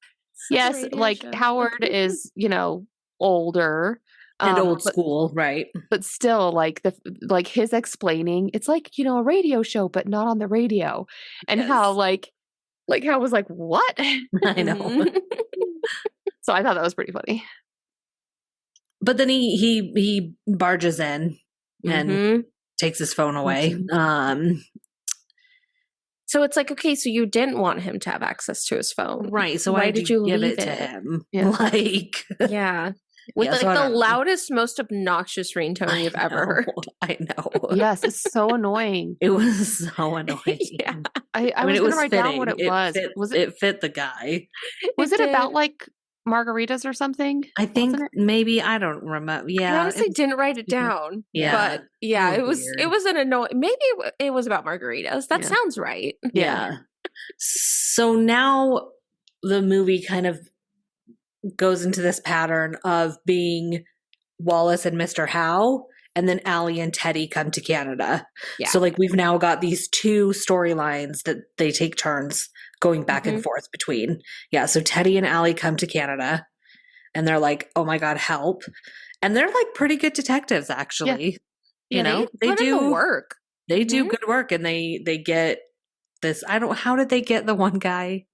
Speaker 2: radio
Speaker 3: like
Speaker 2: show.
Speaker 3: Howard is, older
Speaker 1: And old
Speaker 3: but,
Speaker 1: school, right?
Speaker 3: but still like his explaining, it's like, a radio show, but not on the radio. And how like how was like, what?
Speaker 1: I know.
Speaker 2: Mhm.
Speaker 3: So I thought that was pretty funny.
Speaker 1: But then he barges in and
Speaker 2: Mhm.
Speaker 1: takes his phone away.
Speaker 2: So it's like, okay, so you didn't want him to have access to his phone.
Speaker 1: Right. So
Speaker 2: why
Speaker 1: why
Speaker 2: did you
Speaker 1: give
Speaker 2: leave
Speaker 1: it to
Speaker 2: it?
Speaker 1: him?
Speaker 3: Yeah.
Speaker 1: Like,
Speaker 2: Yeah. With
Speaker 1: Yeah,
Speaker 2: like
Speaker 1: so I
Speaker 2: the
Speaker 1: don't know.
Speaker 2: loudest, most obnoxious ringtone you've ever heard.
Speaker 1: I know.
Speaker 3: Yes, it's so annoying.
Speaker 1: It was so annoying.
Speaker 2: Yeah.
Speaker 3: I
Speaker 1: mean,
Speaker 3: was
Speaker 1: it
Speaker 3: going
Speaker 1: was
Speaker 3: to write down what it
Speaker 1: fitting.
Speaker 3: was.
Speaker 1: Fit, it fit the guy.
Speaker 3: Was it about
Speaker 2: did.
Speaker 3: like margaritas or something?
Speaker 1: I think
Speaker 3: Wasn't it?
Speaker 1: maybe, I don't remember. Yeah.
Speaker 2: I honestly
Speaker 1: it-
Speaker 2: didn't write it
Speaker 3: Yeah.
Speaker 2: down.
Speaker 1: Yeah.
Speaker 2: But yeah,
Speaker 1: It
Speaker 2: it
Speaker 1: was
Speaker 2: was
Speaker 1: weird.
Speaker 2: it was an annoying. Maybe it was about margaritas. That
Speaker 3: Yeah.
Speaker 2: sounds right.
Speaker 1: Yeah. So now the movie kind of goes into this pattern of being Wallace and Mr. Howe, and then Allie and Teddy come to Canada.
Speaker 2: Yeah.
Speaker 1: So like we've now got these two storylines that they take turns going back and forth between. Yeah. So Teddy and Allie come to Canada and they're like, oh my God, help. And they're like pretty good detectives, actually.
Speaker 2: Yeah,
Speaker 1: You know,
Speaker 2: they put in the work.
Speaker 1: They do
Speaker 2: Mhm.
Speaker 1: good work, and they get this. How did they get the one guy?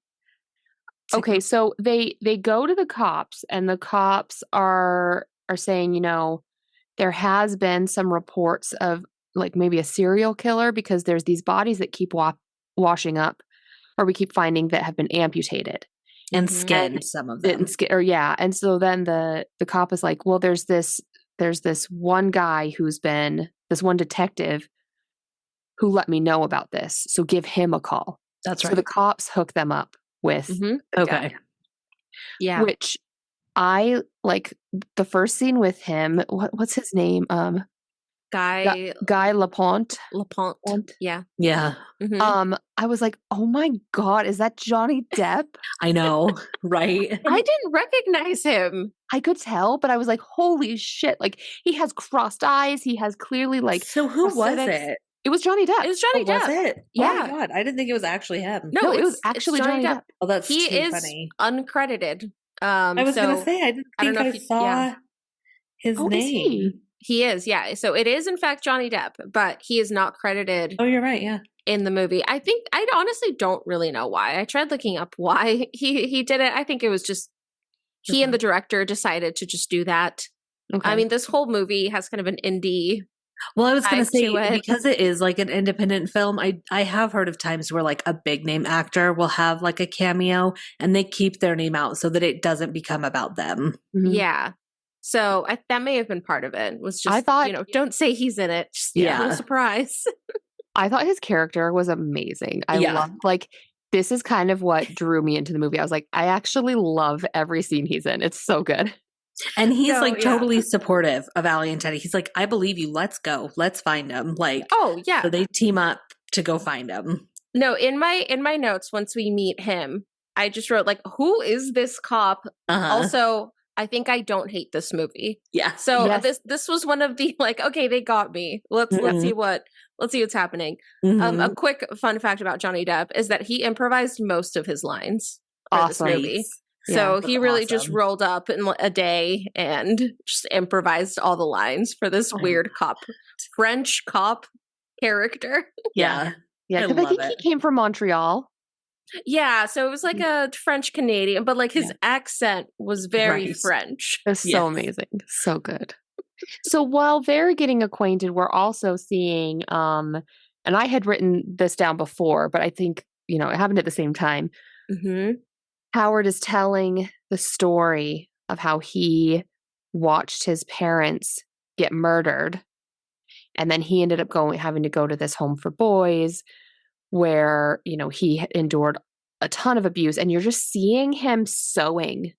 Speaker 3: Okay, so they go to the cops, and the cops are saying, there has been some reports of like maybe a serial killer because there's these bodies that keep washing up, or we keep finding that have been amputated
Speaker 1: And
Speaker 2: Mhm.
Speaker 1: skinned some of them.
Speaker 3: and so then the cop is like, well, there's this one guy who's been this one detective who let me know about this, so give him a call.
Speaker 1: That's
Speaker 3: So
Speaker 1: right.
Speaker 3: the cops hook them up with
Speaker 2: Mhm.
Speaker 3: the
Speaker 1: Okay.
Speaker 3: guy.
Speaker 2: Yeah.
Speaker 3: Which I like the first scene with him. What's his name?
Speaker 2: Guy
Speaker 3: Guy Lapointe.
Speaker 2: Lapointe. Yeah.
Speaker 1: Yeah,
Speaker 2: Mhm.
Speaker 3: I was like, oh my God, is that Johnny Depp?
Speaker 1: I know, right?
Speaker 2: I didn't recognize him.
Speaker 3: I could tell, but I was like, holy shit. Like, he has crossed eyes. He has clearly like,
Speaker 1: So who was
Speaker 3: prosthetics.
Speaker 1: it?
Speaker 3: It was Johnny Depp.
Speaker 2: It was Johnny
Speaker 1: Oh,
Speaker 2: Depp.
Speaker 1: was it? Oh
Speaker 2: Yeah.
Speaker 1: my God, I didn't think it was actually him.
Speaker 3: No, it was
Speaker 2: it's
Speaker 3: actually Johnny Depp.
Speaker 1: Oh, that's
Speaker 2: He
Speaker 1: too
Speaker 2: is
Speaker 1: funny.
Speaker 2: uncredited.
Speaker 1: I was gonna
Speaker 2: so
Speaker 1: say I didn't
Speaker 2: I don't
Speaker 1: think
Speaker 2: know
Speaker 1: I
Speaker 2: if he-
Speaker 1: saw
Speaker 2: yeah.
Speaker 1: his
Speaker 3: Oh, is
Speaker 1: name.
Speaker 3: he?
Speaker 2: he is, yeah. So it is in fact Johnny Depp, but he is not credited
Speaker 1: Oh, you're right. Yeah.
Speaker 2: in the movie. I think I honestly don't really know why. I tried looking up why he did it. I think it was just he and the director decided to just do that.
Speaker 3: Okay.
Speaker 2: I mean, this whole movie has kind of an indie.
Speaker 1: Well, I was going to
Speaker 2: vibe to
Speaker 1: say,
Speaker 2: it.
Speaker 1: because it is like an independent film, I have heard of times where like a big name actor will have like a cameo and they keep their name out so that it doesn't become about them.
Speaker 3: Mhm.
Speaker 2: Yeah. So that may have been part of it. Was just,
Speaker 3: I thought-
Speaker 2: you know, don't say he's in it. Just
Speaker 1: Yeah.
Speaker 2: a little surprise.
Speaker 3: I thought his character was amazing. I
Speaker 1: Yeah.
Speaker 3: loved, like, this is kind of what drew me into the movie. I was like, I actually love every scene he's in. It's so good.
Speaker 1: And he's
Speaker 2: No,
Speaker 1: like
Speaker 2: yeah.
Speaker 1: totally supportive of Allie and Teddy. He's like, I believe you. Let's go. Let's find him. Like,
Speaker 2: Oh, yeah.
Speaker 1: so they team up to go find him.
Speaker 2: No, in my notes, once we meet him, I just wrote like, who is this cop?
Speaker 1: Uh-huh.
Speaker 2: Also, I think I don't hate this movie.
Speaker 1: Yeah.
Speaker 2: So
Speaker 3: Yes.
Speaker 2: this was one of the like, okay, they got me. Let's see what's happening.
Speaker 1: Mhm.
Speaker 2: A quick fun fact about Johnny Depp is that he improvised most of his lines for this
Speaker 3: Awesome.
Speaker 2: movie.
Speaker 1: Nice.
Speaker 2: So
Speaker 1: Yeah,
Speaker 2: he
Speaker 1: that's
Speaker 2: really just
Speaker 1: awesome.
Speaker 2: rolled up in a day and just improvised all the lines for this weird French cop character.
Speaker 1: Yeah.
Speaker 3: Yeah,
Speaker 1: I
Speaker 3: because I
Speaker 1: love
Speaker 3: think
Speaker 1: it.
Speaker 3: he came from Montreal.
Speaker 2: Yeah, so it was like a French Canadian, but like his accent was very
Speaker 1: Right.
Speaker 2: French.
Speaker 3: It was so
Speaker 1: Yes.
Speaker 3: amazing. So good. So while they're getting acquainted, we're also seeing, and I had written this down before, but I think, you know, it happened at the same time.
Speaker 2: Mm-hmm.
Speaker 3: Howard is telling the story of how he watched his parents get murdered. And then he ended up having to go to this home for boys where, you know, he endured a ton of abuse. And you're just seeing him sewing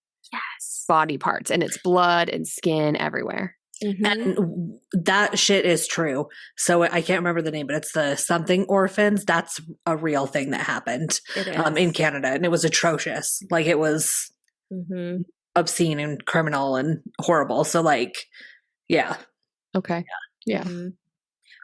Speaker 3: body parts, and it's blood and skin everywhere.
Speaker 2: Mm-hmm.
Speaker 1: And that shit is true. So I can't remember the name, but it's the something orphans. That's a real thing that happened
Speaker 2: It is.
Speaker 1: in Canada. And it was atrocious. Like it was
Speaker 2: Mm-hmm.
Speaker 1: obscene and criminal and horrible. So like, yeah.
Speaker 3: Okay. Yeah.
Speaker 2: Mm-hmm.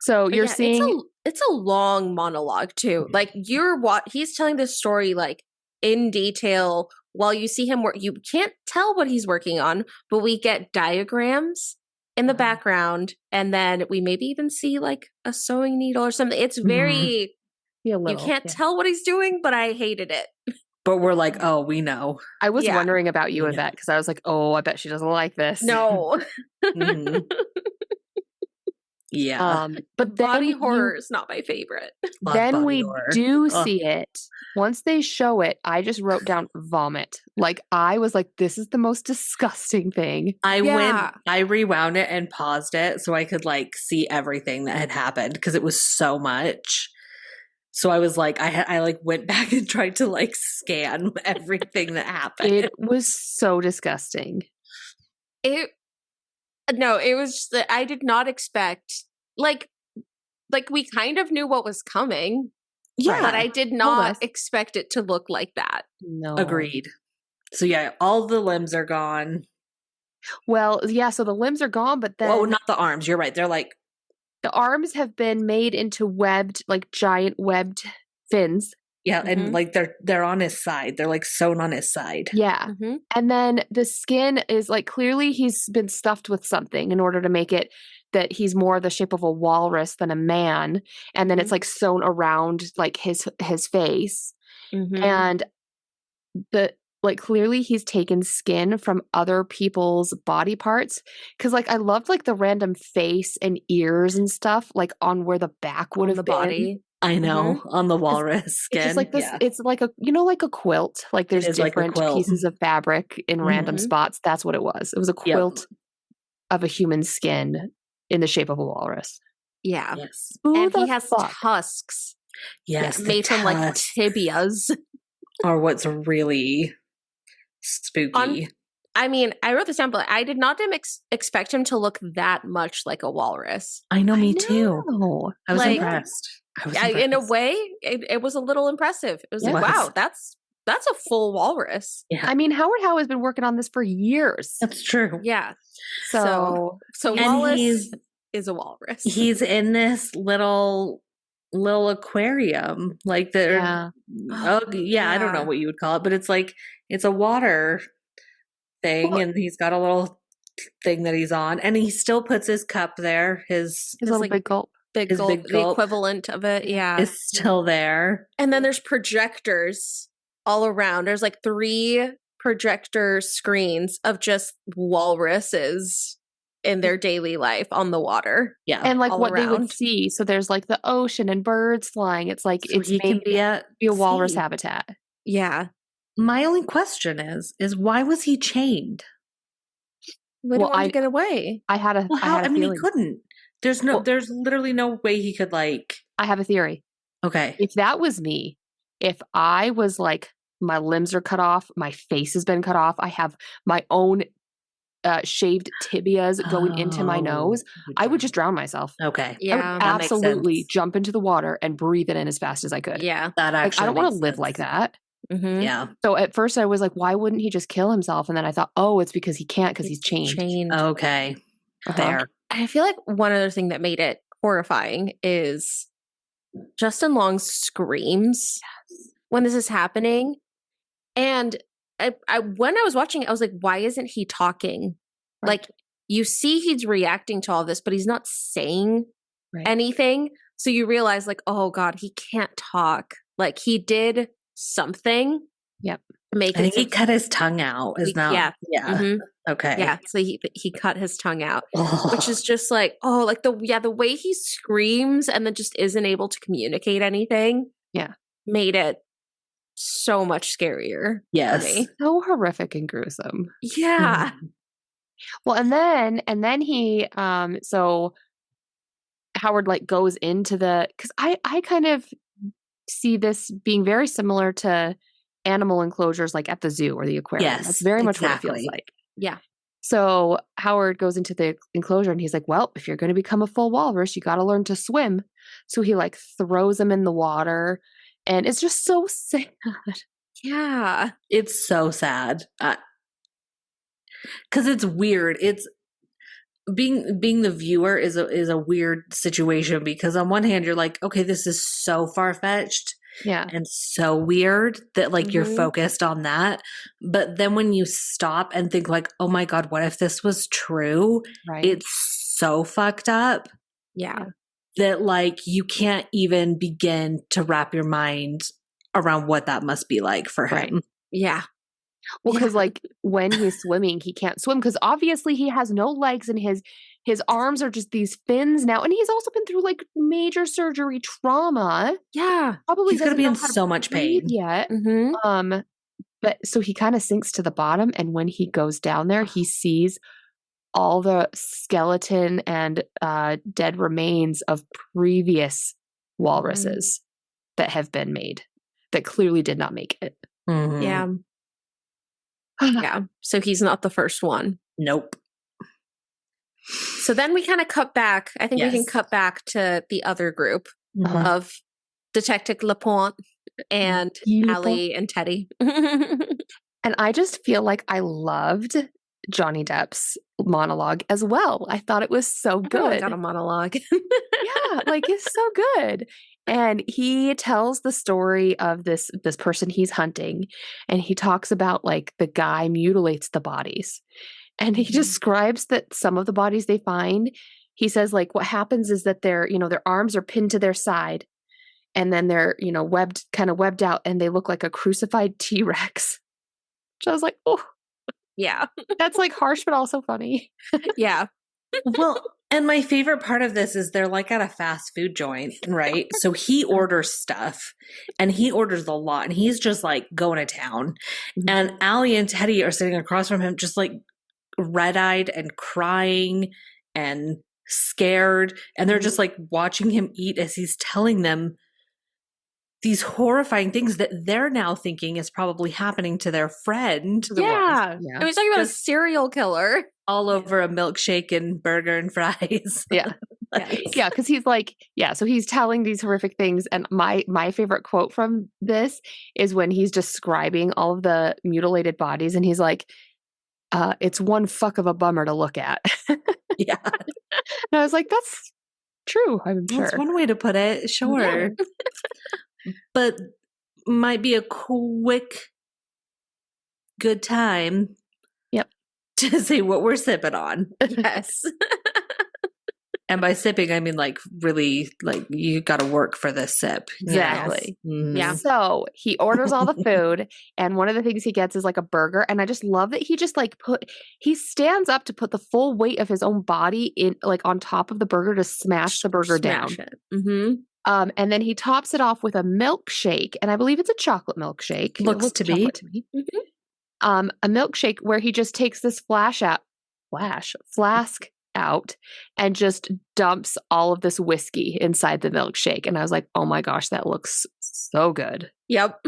Speaker 3: So
Speaker 2: But
Speaker 3: you're
Speaker 2: yeah,
Speaker 3: seeing.
Speaker 2: it's a long monologue too. Like he's telling this story like in detail while you see him work. You can't tell what he's working on, but we get diagrams in the background, and then we maybe even see like a sewing needle or something. It's very
Speaker 3: Yeah, a
Speaker 2: you
Speaker 3: little,
Speaker 2: can't
Speaker 3: yeah.
Speaker 2: tell what he's doing, but I hated it.
Speaker 1: But we're like, oh, we know.
Speaker 3: I was
Speaker 2: Yeah.
Speaker 3: wondering about you,
Speaker 1: Yeah.
Speaker 3: Yvette, because I was like, oh, I bet she doesn't like this.
Speaker 2: No.
Speaker 1: Mhm. Yeah.
Speaker 3: But
Speaker 2: Body
Speaker 3: then
Speaker 2: horror is not my favorite.
Speaker 1: Love
Speaker 3: then
Speaker 1: body
Speaker 3: we
Speaker 1: horror.
Speaker 3: do
Speaker 1: Ugh.
Speaker 3: see it. Once they show it, I just wrote down vomit. Like I was like, this is the most disgusting thing.
Speaker 2: Yeah.
Speaker 1: I rewound it and paused it so I could like see everything that had happened because it was so much. So I was like, I like went back and tried to like scan everything that happened.
Speaker 3: It was so disgusting.
Speaker 2: It was just that I did not expect like we kind of knew what was coming,
Speaker 1: Yeah.
Speaker 2: but I did
Speaker 3: Told
Speaker 2: not
Speaker 3: us.
Speaker 2: expect it to look like that.
Speaker 3: No.
Speaker 1: Agreed. So yeah, all the limbs are gone.
Speaker 3: Well, yeah, so the limbs are gone, but then
Speaker 1: Oh, not the arms. You're right. They're like,
Speaker 3: the arms have been made into webbed, like giant webbed fins.
Speaker 1: yeah,
Speaker 2: Mhm.
Speaker 1: and like they're on his side. They're like sewn on his side.
Speaker 3: Yeah.
Speaker 2: Mm-hmm.
Speaker 3: And then the skin is like clearly he's been stuffed with something in order to make it that he's more the shape of a walrus than a man. And then it's like sewn around like his face.
Speaker 2: Mm-hmm.
Speaker 3: And the like clearly he's taken skin from other people's body parts. Cause like I loved like the random face and ears and stuff like on where the back would
Speaker 2: On
Speaker 3: have
Speaker 2: the
Speaker 3: been.
Speaker 2: body.
Speaker 1: I know, on the walrus skin.
Speaker 3: It's just like this.
Speaker 1: Yeah.
Speaker 3: It's like a, you know, like a quilt. Like there's
Speaker 1: is like a
Speaker 3: different
Speaker 1: quilt.
Speaker 3: pieces of fabric in random
Speaker 2: Mhm.
Speaker 3: spots. That's what it was. It was a
Speaker 1: Yep.
Speaker 3: quilt of a human skin in the shape of a walrus.
Speaker 2: Yeah.
Speaker 1: Yes.
Speaker 3: Who
Speaker 2: And
Speaker 3: the
Speaker 2: he has
Speaker 3: fuck?
Speaker 2: tusks.
Speaker 1: Yes.
Speaker 2: that
Speaker 1: the
Speaker 2: made from like
Speaker 1: tusks
Speaker 2: tibias.
Speaker 1: are what's really spooky.
Speaker 2: I mean, I wrote this down, but I did not expect him to look that much like a walrus.
Speaker 1: I know, me too.
Speaker 3: No.
Speaker 1: I was
Speaker 2: Like,
Speaker 1: impressed. I was
Speaker 2: In a
Speaker 1: impressed.
Speaker 2: way, it was a little impressive. It was
Speaker 3: Yeah.
Speaker 2: like,
Speaker 1: It was.
Speaker 2: wow, that's a full walrus.
Speaker 1: Yeah,
Speaker 3: I mean, Howard Howe has been working on this for years.
Speaker 1: that's true.
Speaker 2: Yeah.
Speaker 3: So
Speaker 2: So
Speaker 1: And
Speaker 2: Wallace
Speaker 1: he's-
Speaker 2: is a walrus.
Speaker 1: He's in this little aquarium, like the
Speaker 3: yeah.
Speaker 1: oh yeah, I don't know
Speaker 2: Yeah.
Speaker 1: what you would call it, but it's like it's a water thing,
Speaker 2: Well-
Speaker 1: and he's got a little thing that he's on, and he still puts his cup there. His
Speaker 3: His little
Speaker 2: like-
Speaker 3: big gulp.
Speaker 2: Big
Speaker 1: his
Speaker 2: gulp,
Speaker 1: big
Speaker 2: the
Speaker 1: gulp.
Speaker 2: equivalent of it. Yeah.
Speaker 1: is still there.
Speaker 2: And then there's projectors all around. There's like 3 projector screens of just walruses in their daily life on the water.
Speaker 1: Yeah.
Speaker 3: And like
Speaker 2: all
Speaker 3: what they would
Speaker 2: around.
Speaker 3: see. So there's like the ocean and birds flying. It's like
Speaker 1: So
Speaker 3: it's
Speaker 1: he can
Speaker 3: made to be a walrus
Speaker 1: sea.
Speaker 3: habitat.
Speaker 2: Yeah.
Speaker 1: My only question is why was he chained?
Speaker 2: We
Speaker 3: Well,
Speaker 2: don't want to get away.
Speaker 3: I had a
Speaker 1: Well, how? I mean, he
Speaker 3: feeling.
Speaker 1: couldn't. There's literally no way he could like.
Speaker 3: I have a theory.
Speaker 1: Okay.
Speaker 3: If that was me, if I was like, my limbs are cut off, my face has been cut off, I have my own shaved tibias going into my nose, I would just drown myself.
Speaker 1: Okay.
Speaker 3: I would
Speaker 2: Yeah.
Speaker 1: That makes
Speaker 3: absolutely
Speaker 1: sense.
Speaker 3: jump into the water and breathe it in as fast as I could.
Speaker 2: Yeah.
Speaker 1: That
Speaker 3: Like,
Speaker 1: actually
Speaker 3: I don't want to
Speaker 1: makes
Speaker 3: live
Speaker 1: sense.
Speaker 3: like that.
Speaker 2: Mm-hmm.
Speaker 1: Yeah.
Speaker 3: So at first I was like, why wouldn't he just kill himself? And then I thought, oh, it's because he can't because he's chained.
Speaker 1: Okay.
Speaker 3: Uh-huh.
Speaker 1: Fair.
Speaker 2: I feel like one other thing that made it horrifying is Justin Long's screams when this is happening. And I when I was watching it, I was like, why isn't he talking?
Speaker 3: Right.
Speaker 2: Like, you see he's reacting to all this, but he's not saying anything. So you realize, like, oh God, he can't talk. Like, he did something.
Speaker 3: Yep.
Speaker 2: To make
Speaker 1: I think
Speaker 2: it
Speaker 1: he cut his tongue out. Is now.
Speaker 2: Yeah.
Speaker 1: Yeah.
Speaker 2: Mhm.
Speaker 1: Okay.
Speaker 2: Yeah. So he cut his tongue out, which is just like, oh, like the way he screams and then just isn't able to communicate anything.
Speaker 3: Yeah.
Speaker 2: Made it so much scarier.
Speaker 1: Yes.
Speaker 2: For me.
Speaker 3: So horrific and gruesome.
Speaker 2: Yeah.
Speaker 3: Well, and then he so Howard like goes into because I kind of see this being very similar to animal enclosures like at the zoo or the aquarium.
Speaker 1: Yes,
Speaker 3: That's very much
Speaker 1: exactly.
Speaker 3: what it feels like.
Speaker 2: Yeah.
Speaker 3: So Howard goes into the enclosure and he's like, well, if you're going to become a full walrus, you got to learn to swim. So he like throws him in the water and it's just so sad.
Speaker 2: Yeah.
Speaker 1: It's so sad. Because it's weird. It's being the viewer is a weird situation because on one hand you're like, okay, this is so far-fetched and so weird that like you're focused on that. But then when you stop and think like, oh my God, what if this was true?
Speaker 3: Right.
Speaker 1: It's so fucked up.
Speaker 2: Yeah.
Speaker 1: That like you can't even begin to wrap your mind around what that must be like for him.
Speaker 3: Right.
Speaker 2: Yeah.
Speaker 3: Well, because like when he's swimming, he can't swim because obviously he has no legs and his arms are just these fins now. And he's also been through like major surgery trauma.
Speaker 2: Yeah.
Speaker 3: Probably
Speaker 1: He's gonna be
Speaker 3: doesn't
Speaker 1: in
Speaker 3: know how to
Speaker 1: so much
Speaker 3: breathe
Speaker 1: pain.
Speaker 3: yet.
Speaker 2: Mm-hmm.
Speaker 3: But so he kind of sinks to the bottom. And when he goes down there, he sees all the skeleton and dead remains of previous walruses that have been made that clearly did not make it.
Speaker 1: Mhm.
Speaker 2: Yeah. Yeah. So he's not the first one.
Speaker 1: Nope.
Speaker 2: So then we kind of cut back. I think we can
Speaker 1: Yes.
Speaker 2: cut back to the other group
Speaker 3: Uh-huh.
Speaker 2: of Detective Lapointe and
Speaker 3: Lapointe.
Speaker 2: Allie and Teddy.
Speaker 3: And I just feel like I loved Johnny Depp's monologue as well. I thought it was so
Speaker 2: I
Speaker 3: good.
Speaker 2: got a monologue.
Speaker 3: Yeah, like it's so good. And he tells the story of this person he's hunting, and he talks about like the guy mutilates the bodies. And he describes that some of the bodies they find, he says like what happens is that their arms are pinned to their side and then they're, webbed out and they look like a crucified T-Rex. Which I was like, oh,
Speaker 2: Yeah.
Speaker 3: that's like harsh but also funny.
Speaker 2: Yeah.
Speaker 1: Well, and my favorite part of this is they're like at a fast food joint, right? So he orders stuff and he orders a lot and he's just like going to town. And Allie and Teddy are sitting across from him just like red-eyed and crying and scared. And they're just like watching him eat as he's telling them these horrifying things that they're now thinking is probably happening to their friend.
Speaker 2: Yeah.
Speaker 3: Yeah.
Speaker 2: And he's talking about a
Speaker 1: Just-
Speaker 2: serial killer.
Speaker 1: All over a milkshake and burger and fries.
Speaker 3: Yeah.
Speaker 2: Yes.
Speaker 3: Yeah, because he's like, so he's telling these horrific things. And my favorite quote from this is when he's describing all of the mutilated bodies and he's like, it's one fuck of a bummer to look at.
Speaker 1: Yeah.
Speaker 3: And I was like, that's true, I'm sure.
Speaker 1: That's one way to put it. Sure. But might be a quick, good time.
Speaker 3: Yep.
Speaker 1: To say what we're sipping on.
Speaker 2: Yes.
Speaker 1: And by sipping, I mean like really, like you got to work for this sip.
Speaker 3: Exactly.
Speaker 2: Yeah.
Speaker 3: So he orders all the food, and one of the things he gets is like a burger. And I just love that he just like he stands up to put the full weight of his own body in like on top of the burger to smash the burger down. And then he tops it off with a milkshake, and I believe it's a chocolate milkshake.
Speaker 1: Looks to be.
Speaker 3: To me. A milkshake where he just takes this flask out and just dumps all of this whiskey inside the milkshake. And I was like, oh my gosh, that looks so good.
Speaker 2: Yep.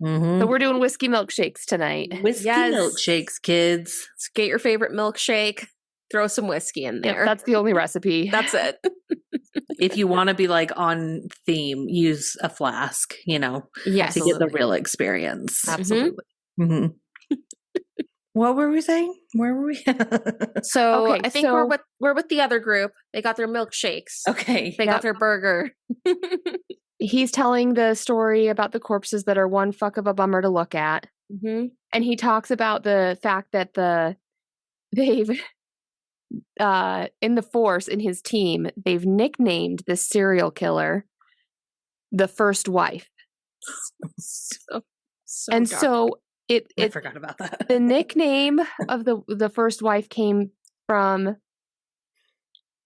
Speaker 3: So we're doing whiskey milkshakes tonight.
Speaker 1: Whiskey milkshakes, kids.
Speaker 2: Let's get your favorite milkshake. Throw some whiskey in there.
Speaker 3: Yep, that's the only recipe.
Speaker 2: That's it.
Speaker 1: If you want to be like on theme, use a flask, to get the real experience.
Speaker 3: Absolutely.
Speaker 1: What were we saying? Where were we?
Speaker 2: So I think we're with the other group. They got their milkshakes.
Speaker 1: Okay.
Speaker 2: They got their burger.
Speaker 3: He's telling the story about the corpses that are one fuck of a bummer to look at. And he talks about the fact that they've in the force, in his team, they've nicknamed this serial killer the first wife. So I
Speaker 1: forgot about that.
Speaker 3: The nickname of the first wife came from,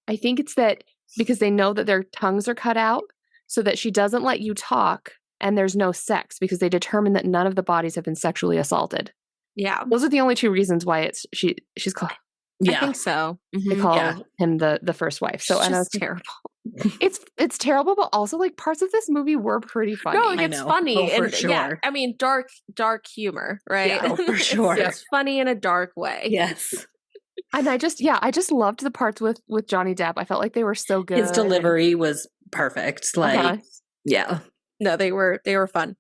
Speaker 3: I think it's that because they know that their tongues are cut out so that she doesn't let you talk and there's no sex, because they determined that none of the bodies have been sexually assaulted.
Speaker 2: Yeah.
Speaker 3: Those are the only two reasons why she's called.
Speaker 2: Yeah. I think so.
Speaker 3: They call him the first wife. So
Speaker 2: it's
Speaker 3: and
Speaker 2: just terrible.
Speaker 3: It's terrible, but also like parts of this movie were pretty funny.
Speaker 2: No, it's funny.
Speaker 1: For sure.
Speaker 2: Yeah, I mean dark humor, right?
Speaker 1: Yeah, for sure.
Speaker 2: It's funny in a dark way.
Speaker 1: Yes.
Speaker 3: And I just loved the parts with Johnny Depp. I felt like they were so good.
Speaker 1: His delivery was perfect. Like yeah.
Speaker 2: No, they were fun.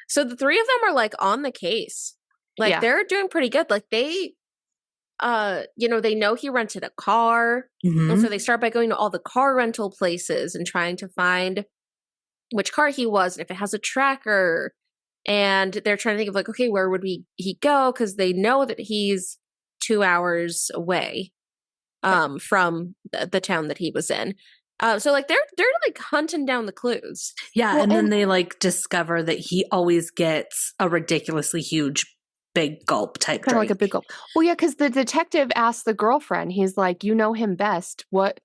Speaker 2: So the three of them are like on the case. Like they're doing pretty good. Like they they know he rented a car. And so they start by going to all the car rental places and trying to find which car he was and if it has a tracker. And they're trying to think of like, okay, where would he go? Because they know that he's 2 hours away from the town that he was in. So like they're like hunting down the clues.
Speaker 1: Yeah, well, and then they like discover that he always gets a ridiculously huge big gulp type
Speaker 3: kind of like a big gulp. Well, yeah, because the detective asked the girlfriend, he's like, you know him best. What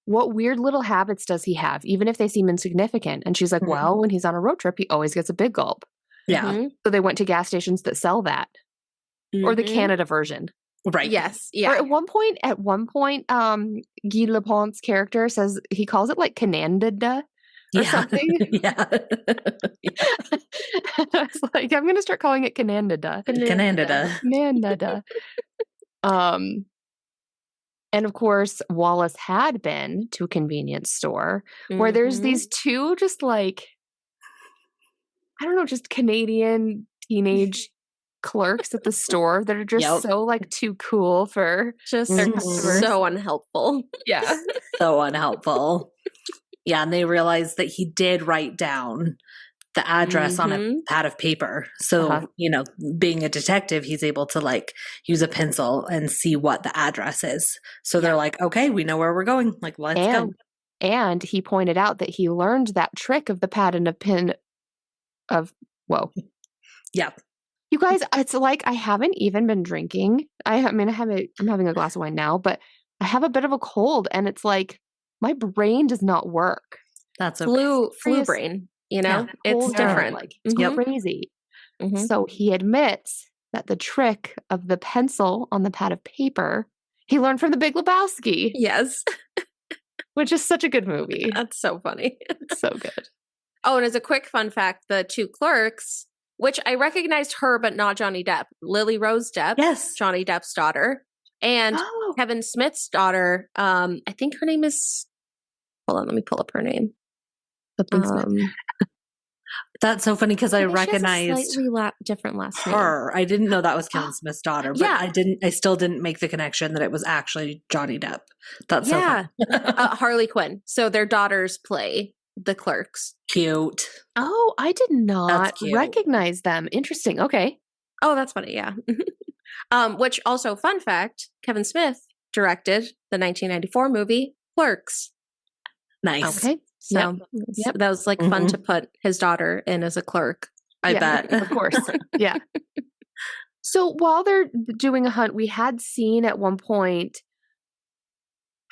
Speaker 3: weird little habits does he have, even if they seem insignificant? And she's like, well, when he's on a road trip, he always gets a big gulp.
Speaker 1: Yeah.
Speaker 3: So they went to gas stations that sell that, or the Canada version.
Speaker 1: Right.
Speaker 2: Yes. Yeah.
Speaker 3: Or at one point, Guy Lapointe's character says he calls it like Canada or something.
Speaker 1: Yeah.
Speaker 3: I was like, I'm going to start calling it Canada. Canada. And of course, Wallace had been to a convenience store where there's these two just like, I don't know, just Canadian teenage clerks at the store that are just so like too cool for
Speaker 2: just so unhelpful.
Speaker 3: Yeah.
Speaker 1: So unhelpful. Yeah, and they realized that he did write down the address on a pad of paper. So, being a detective, he's able to like use a pencil and see what the address is. So they're like, okay, we know where we're going. Like, let's go.
Speaker 3: And he pointed out that he learned that trick of the pad and a pin of, whoa.
Speaker 1: Yeah.
Speaker 3: You guys, it's like I haven't even been drinking. I'm having a glass of wine now, but I have a bit of a cold and it's like my brain does not work.
Speaker 1: That's okay.
Speaker 2: Flu brain, it's different.
Speaker 3: Like, it's crazy. So he admits that the trick of the pencil on the pad of paper he learned from The Big Lebowski.
Speaker 2: Yes.
Speaker 3: Which is such a good movie.
Speaker 2: That's so funny.
Speaker 3: It's so good.
Speaker 2: Oh, and as a quick fun fact, the two clerks, which I recognized her, but not Johnny Depp. Lily Rose Depp.
Speaker 1: Yes.
Speaker 2: Johnny Depp's daughter. And Kevin Smith's daughter. I think her name is, hold on, let me pull up her name.
Speaker 1: That's so funny because I recognized
Speaker 2: she has a slightly different last name.
Speaker 1: Her. I didn't know that was Kevin Smith's daughter, but I still didn't make the connection that it was actually Johnny Depp. That's so funny.
Speaker 2: Harley Quinn. So their daughters play the clerks.
Speaker 1: Cute.
Speaker 3: Oh, I did not recognize them. Interesting. Okay.
Speaker 2: Oh, that's funny. Yeah. Which also, fun fact, Kevin Smith directed the 1994 movie Clerks.
Speaker 1: Nice.
Speaker 3: Okay.
Speaker 2: So
Speaker 3: Yep.
Speaker 2: that was like fun to put his daughter in as a clerk.
Speaker 1: I bet.
Speaker 3: Of course. Yeah. So while they're doing a hunt, we had seen at one point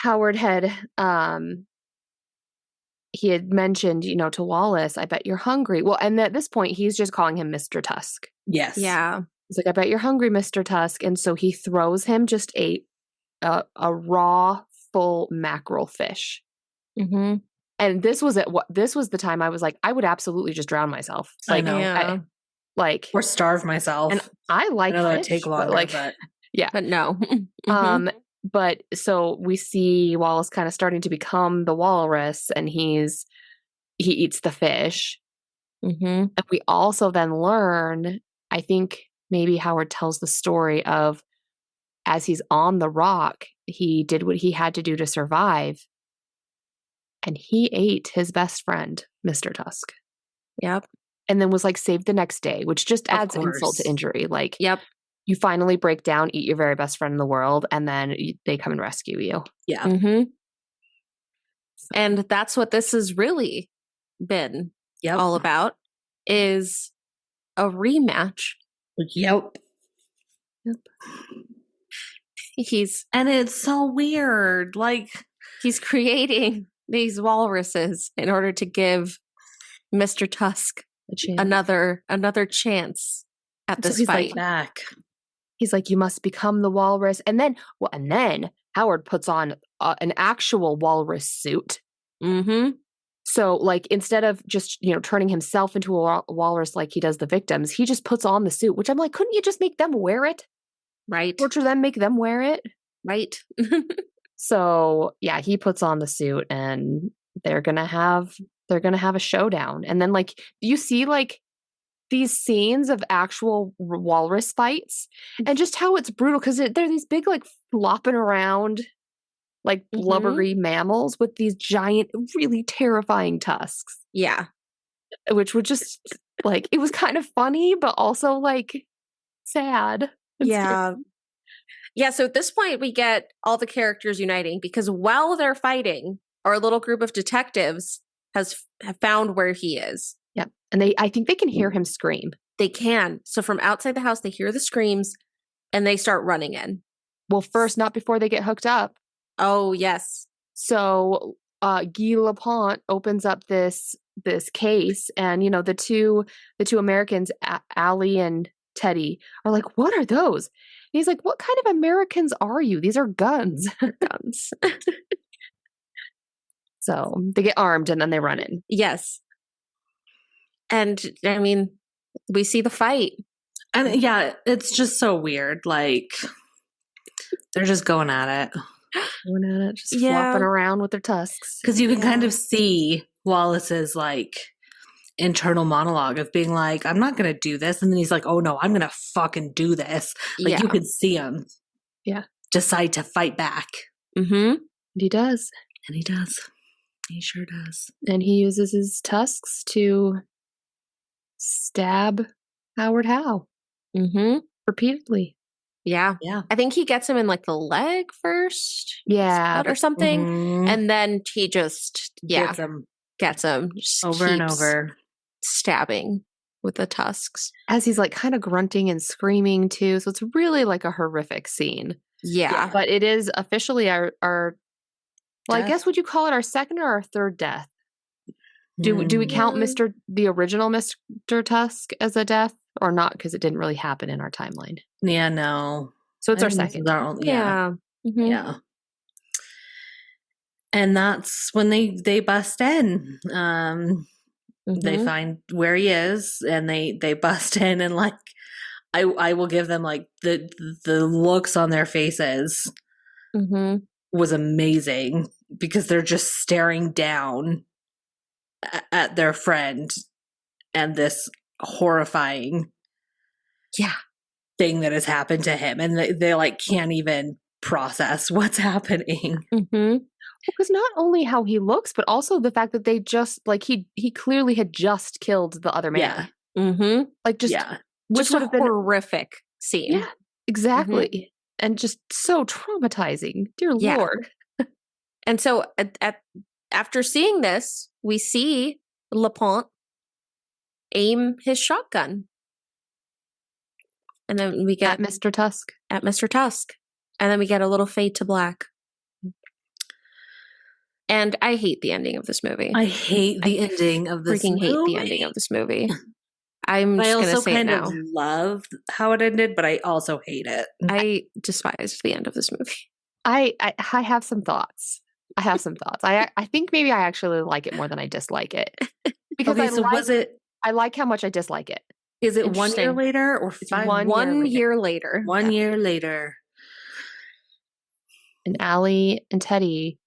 Speaker 3: Howard had he had mentioned, to Wallace, I bet you're hungry. Well, and at this point he's just calling him Mr. Tusk.
Speaker 1: Yes.
Speaker 2: Yeah.
Speaker 3: He's like, I bet you're hungry, Mr. Tusk. And so he throws him just a raw, full mackerel fish.
Speaker 2: Mm-hmm.
Speaker 3: And this was the time I was like, I would absolutely just drown myself.
Speaker 1: I know. Or starve myself.
Speaker 3: And I like
Speaker 1: I know
Speaker 3: fish,
Speaker 1: that'd take longer, but
Speaker 3: yeah.
Speaker 2: But no. Mm-hmm.
Speaker 3: But so we see Wallace kind of starting to become the walrus, and he eats the fish.
Speaker 2: Mm-hmm.
Speaker 3: And we also then learn, I think maybe Howard tells the story of, as he's on the rock, he did what he had to do to survive. And he ate his best friend, Mr. Tusk.
Speaker 2: Yep.
Speaker 3: And then was like saved the next day, which just adds insult to injury. Like,
Speaker 2: yep.
Speaker 3: You finally break down, eat your very best friend in the world, and then they come and rescue you.
Speaker 1: Yeah.
Speaker 2: Mm-hmm. And that's what this has really been all about, is a rematch.
Speaker 1: Yep. And it's so weird. Like,
Speaker 2: he's creating these walruses in order to give Mr. Tusk another chance at this fight.
Speaker 1: Back.
Speaker 3: He's like, you must become the walrus. And then Howard puts on an actual walrus suit.
Speaker 2: Mm-hmm.
Speaker 3: So, like, instead of just, turning himself into a walrus like he does the victims, he just puts on the suit, which I'm like, couldn't you just make them wear it?
Speaker 2: Right.
Speaker 3: Torture them, make them wear it?
Speaker 2: Right.
Speaker 3: So, yeah, he puts on the suit, and they're going to have a showdown. And then, like, you see, like, these scenes of actual walrus fights and just how it's brutal, because they're these big, like, flopping around, like, blubbery mammals with these giant, really terrifying tusks.
Speaker 2: Yeah.
Speaker 3: Which would just, like, it was kind of funny, but also, like, sad.
Speaker 2: Yeah. Yeah, so at this point, we get all the characters uniting, because while they're fighting, our little group of detectives have found where he is.
Speaker 3: Yeah. And I think they can hear him scream.
Speaker 2: They can. So from outside the house, they hear the screams and they start running in.
Speaker 3: Well, first, not before they get hooked up.
Speaker 2: Oh, yes.
Speaker 3: So Guy Lapointe opens up this case, and, the two Americans, Allie and Teddy, are like, what are those? And he's like, what kind of Americans are you? These are guns.
Speaker 2: Guns.
Speaker 3: So they get armed and then they run in.
Speaker 2: Yes. And I mean, we see the fight.
Speaker 1: And yeah, it's just so weird. Like, they're just going at it.
Speaker 3: Just flopping around with their tusks.
Speaker 1: Because you can kind of see Wallace's, like, internal monologue of being like, I'm not going to do this. And then he's like, oh no, I'm going to fucking do this. Like, you can see him decide to fight back.
Speaker 2: Mm-hmm.
Speaker 3: And he does.
Speaker 1: And he does. He sure does.
Speaker 3: And he uses his tusks to stab Howard Howe.
Speaker 2: Mm-hmm.
Speaker 3: Repeatedly.
Speaker 2: Yeah.
Speaker 1: Yeah.
Speaker 2: I think he gets him in, like, the leg first.
Speaker 3: Yeah.
Speaker 2: Or something.
Speaker 1: Mm-hmm.
Speaker 2: And then he just, gets him. Just
Speaker 1: over and over.
Speaker 2: Stabbing with the tusks.
Speaker 3: As he's, like, kind of grunting and screaming too. So it's really, like, a horrific scene.
Speaker 2: Yeah.
Speaker 3: But it is officially our well, I guess, would you call it our second or our third death? Do we count the original Mr. Tusk as a death or not? Because it didn't really happen in our timeline.
Speaker 1: Yeah, no.
Speaker 3: So it's our second.
Speaker 2: Yeah. Mm-hmm.
Speaker 1: Yeah. And that's when they bust in. They find where he is, and they bust in, and, like, I will give them, like, the looks on their faces was amazing, because they're just staring down at their friend and this horrifying thing that has happened to him, and they like can't even process what's happening.
Speaker 3: Because not only how he looks, but also the fact that they just, like, he clearly had just killed the other man. Like, just
Speaker 2: Which would have been a horrific scene.
Speaker 3: Yeah, exactly. And just so traumatizing. Dear Lord.
Speaker 2: And so after seeing this, we see LaPointe aim his shotgun. And then we get
Speaker 3: At Mr. Tusk.
Speaker 2: At Mr. Tusk. And then we get a little fade to black. And I hate the ending of this movie.
Speaker 1: I hate the ending of this movie.
Speaker 2: Freaking hate the ending of this movie. I'm just going to say it now.
Speaker 1: I also kind of love how it ended, but I also hate it.
Speaker 2: I despised the end of this movie.
Speaker 3: I have some thoughts. I think maybe I actually like it more than I dislike it. Because I like how much I dislike it.
Speaker 1: Is it 1 year later or
Speaker 2: 1 year later?
Speaker 1: 1 year later.
Speaker 3: And Allie and Teddy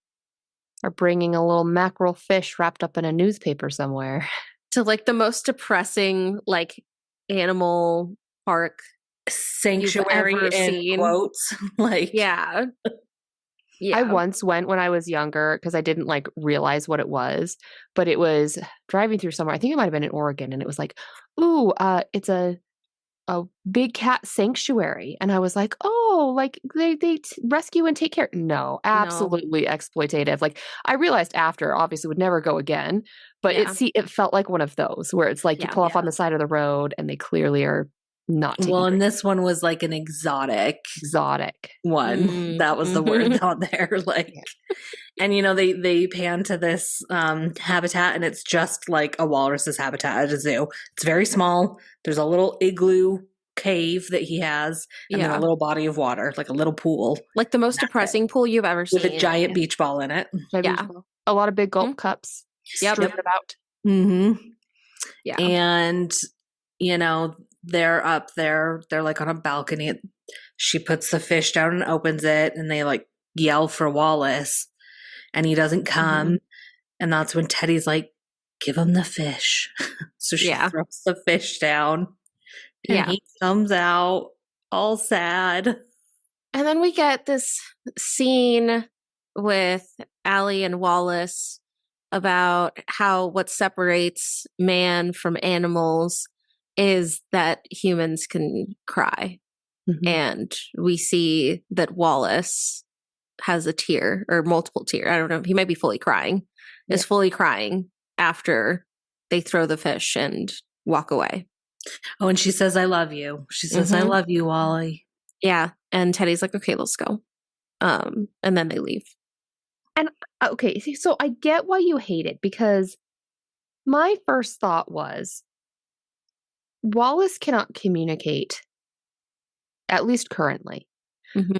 Speaker 3: are bringing a little mackerel fish wrapped up in a newspaper somewhere.
Speaker 2: To like the most depressing like animal park
Speaker 1: sanctuary in quotes. Like
Speaker 2: yeah.
Speaker 3: I once went when I was younger because I didn't like realize what it was, but it was driving through somewhere. I think it might have been in Oregon, and it was like, ooh, it's a big cat sanctuary. And I was like, oh, like they rescue and take care. No, absolutely exploitative. Like I realized after, obviously would never go again, but it felt like one of those where it's like you pull off on the side of the road and they clearly are not taking
Speaker 1: and this one was like an exotic one. That was the word out there. Like, and you know, they pan to this habitat, and it's just like a walrus's habitat at a zoo. It's very small. There's a little igloo cave that he has, and then a little body of water, like a little pool,
Speaker 2: like the most depressing pool you've ever seen,
Speaker 1: with a giant beach ball in it.
Speaker 3: A lot of big gulp cups.
Speaker 2: About.
Speaker 1: Yeah, and you know, they're up there. They're like on a balcony. She puts the fish down and opens it, and they like yell for Wallace, and he doesn't come. And that's when Teddy's like, "Give him the fish." So she throws the fish down, and he comes out all sad.
Speaker 2: And then we get this scene with Allie and Wallace about how what separates man from animals is that humans can cry. And we see that Wallace has a tear or multiple tears. I don't know. He might be fully crying. Is fully crying after they throw the fish and walk away.
Speaker 1: Oh, and she says, "I love you." She says, "I love you, Wally."
Speaker 2: Yeah. And Teddy's like, "Okay, let's go." And then they leave.
Speaker 3: And okay, so I get why you hate it, because my first thought was Wallace cannot communicate, at least currently.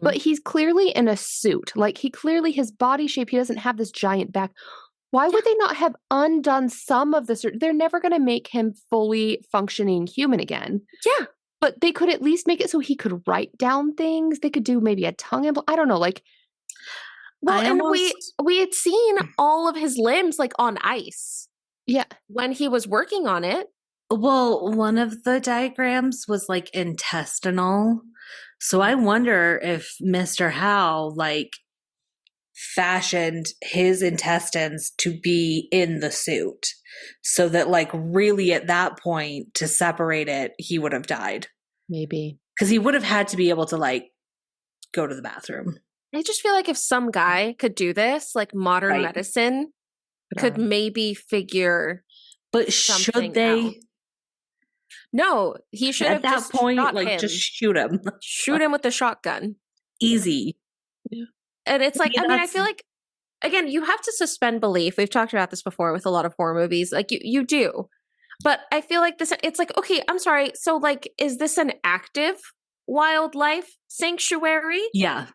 Speaker 3: But he's clearly in a suit. Like his body shape, he doesn't have this giant back. Why would they not have undone some of the they're never going to make him fully functioning human again.
Speaker 2: Yeah.
Speaker 3: But they could at least make it so he could write down things. They could do maybe a tongue implant. I don't know, like.
Speaker 2: Well, and we had seen all of his limbs like on ice.
Speaker 3: Yeah.
Speaker 2: When he was working on it.
Speaker 1: Well, one of the diagrams was like intestinal. So I wonder if Mr. Howe like fashioned his intestines to be in the suit, so that like really at that point to separate it, he would have died.
Speaker 3: Maybe.
Speaker 1: Because he would have had to be able to like go to the bathroom.
Speaker 2: I just feel like if some guy could do this, like modern medicine could maybe figure.
Speaker 1: But should they?
Speaker 2: Out. No, he should have
Speaker 1: at that point like just shoot him.
Speaker 2: Shoot him with the shotgun.
Speaker 1: Easy.
Speaker 2: Yeah. And it's like, I feel like, again, you have to suspend belief. We've talked about this before with a lot of horror movies. Like you do. But I feel like it's like, okay, I'm sorry. So like, is this an active wildlife sanctuary?
Speaker 1: Yeah.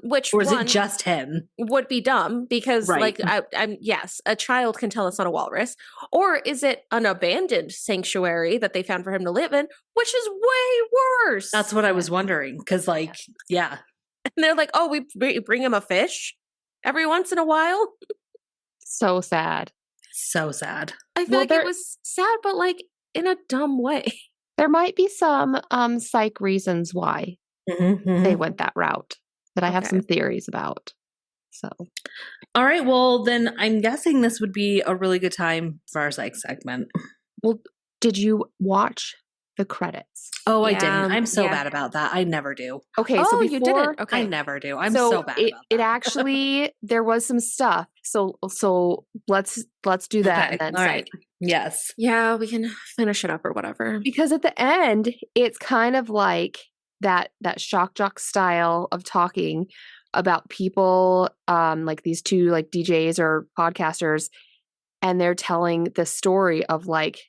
Speaker 2: Which
Speaker 1: or is it just him?
Speaker 2: Would be dumb because like I'm yes, a child can tell it's not a walrus. Or is it an abandoned sanctuary that they found for him to live in, which is way worse?
Speaker 1: That's what I was wondering. Because like, yeah.
Speaker 2: And they're like, oh, we bring him a fish every once in a while.
Speaker 3: So sad.
Speaker 1: So sad.
Speaker 2: I feel like it was sad, but like in a dumb way.
Speaker 3: There might be some psych reasons why they went that route that I have some theories about. So,
Speaker 1: all right. Well, then I'm guessing this would be a really good time for our psych segment.
Speaker 3: Well, did you watch the credits.
Speaker 1: Oh, I didn't. I'm so bad about that. I never do.
Speaker 3: Okay, so
Speaker 2: Oh,
Speaker 3: before,
Speaker 2: you didn't? Okay.
Speaker 1: I never do. I'm so bad about that.
Speaker 3: It actually, there was some stuff. So let's do that
Speaker 1: Okay.
Speaker 3: and then
Speaker 1: All right.
Speaker 3: psych.
Speaker 1: Yes.
Speaker 2: Yeah, we can finish it up or whatever.
Speaker 3: Because at the end, it's kind of like that shock jock style of talking about people, like these two like DJs or podcasters, and they're telling the story of like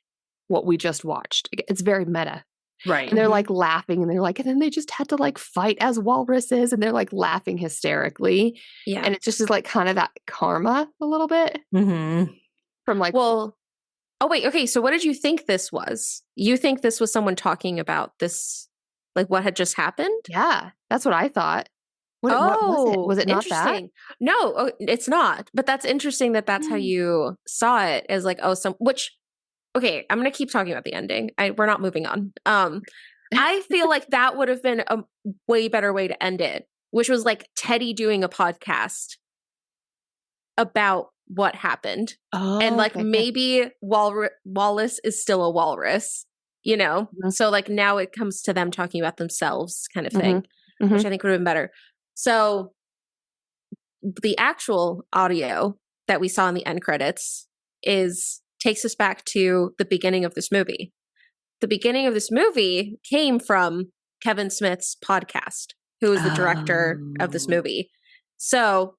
Speaker 3: what we just watched. It's very meta.
Speaker 1: Right.
Speaker 3: And they're like laughing and they're like, and then they just had to like fight as walruses and they're like laughing hysterically.
Speaker 2: Yeah.
Speaker 3: And it just is like kind of that karma a little bit from like,
Speaker 2: well, oh wait, okay. So what did you think this was? You think this was someone talking about this, like what had just happened?
Speaker 3: yeah, that's what I thought. What was it? Was it not that?
Speaker 2: No, it's not. But that's interesting that that's how you saw it, as like, okay, I'm going to keep talking about the ending. We're not moving on. I feel like that would have been a way better way to end it, which was like Teddy doing a podcast about what happened. And like maybe Wallace is still a walrus, you know? Mm-hmm. So like now it comes to them talking about themselves kind of thing, which I think would have been better. So the actual audio that we saw in the end credits takes us back to the beginning of this movie. The beginning of this movie came from Kevin Smith's podcast, who is the director of this movie. So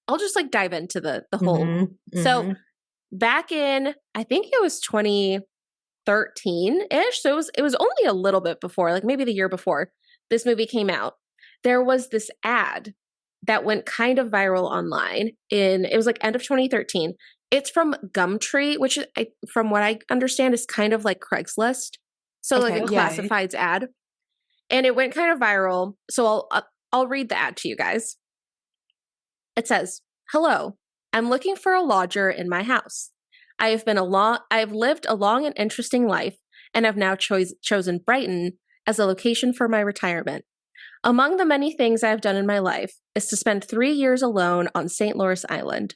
Speaker 2: I'll just like dive into the whole. So back in, I think it was 2013-ish. So it was only a little bit before, like maybe the year before this movie came out. There was this ad that went kind of viral online it was like end of 2013. It's from Gumtree, which from what I understand is kind of like Craigslist. So like a classifieds ad. And it went kind of viral. So I'll read the ad to you guys. It says, "Hello, I'm looking for a lodger in my house. I have lived a long and interesting life and have now chosen Brighton as a location for my retirement. Among the many things I have done in my life is to spend 3 years alone on St. Louis Island.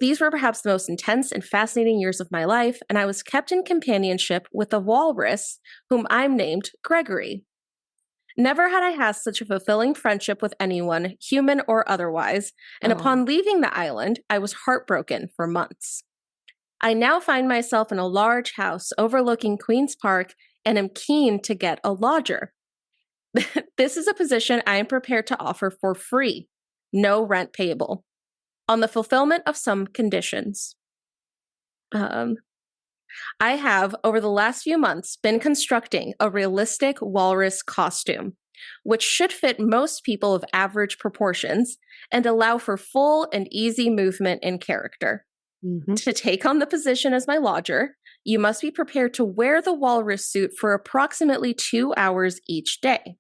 Speaker 2: These were perhaps the most intense and fascinating years of my life, and I was kept in companionship with a walrus whom I'm named Gregory. Never had I had such a fulfilling friendship with anyone, human or otherwise, and upon leaving the island, I was heartbroken for months. I now find myself in a large house overlooking Queen's Park and am keen to get a lodger. This is a position I am prepared to offer for free, no rent payable, on the fulfillment of some conditions. I have, over the last few months, been constructing a realistic walrus costume, which should fit most people of average proportions and allow for full and easy movement in character. To take on the position as my lodger, you must be prepared to wear the walrus suit for approximately 2 hours each day.